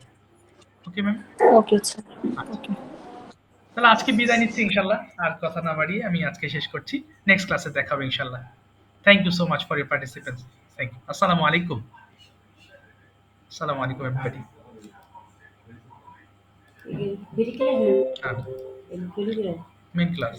Okay ma'am? ওকে স্যার আচ্ছা। ওকে তাহলে আজকে বিদায় নিচ্ছি ইনশাআল্লাহ। আর কথা না বাড়িয়ে আমি আজকে শেষ করছি। নেক্সট ক্লাসে দেখা হবে ইনশাআল্লাহ। Thank you so much for your participance. Thank you. আসসালামু আলাইকুম। আসসালামু আলাইকুম এভরিবডি। Main class.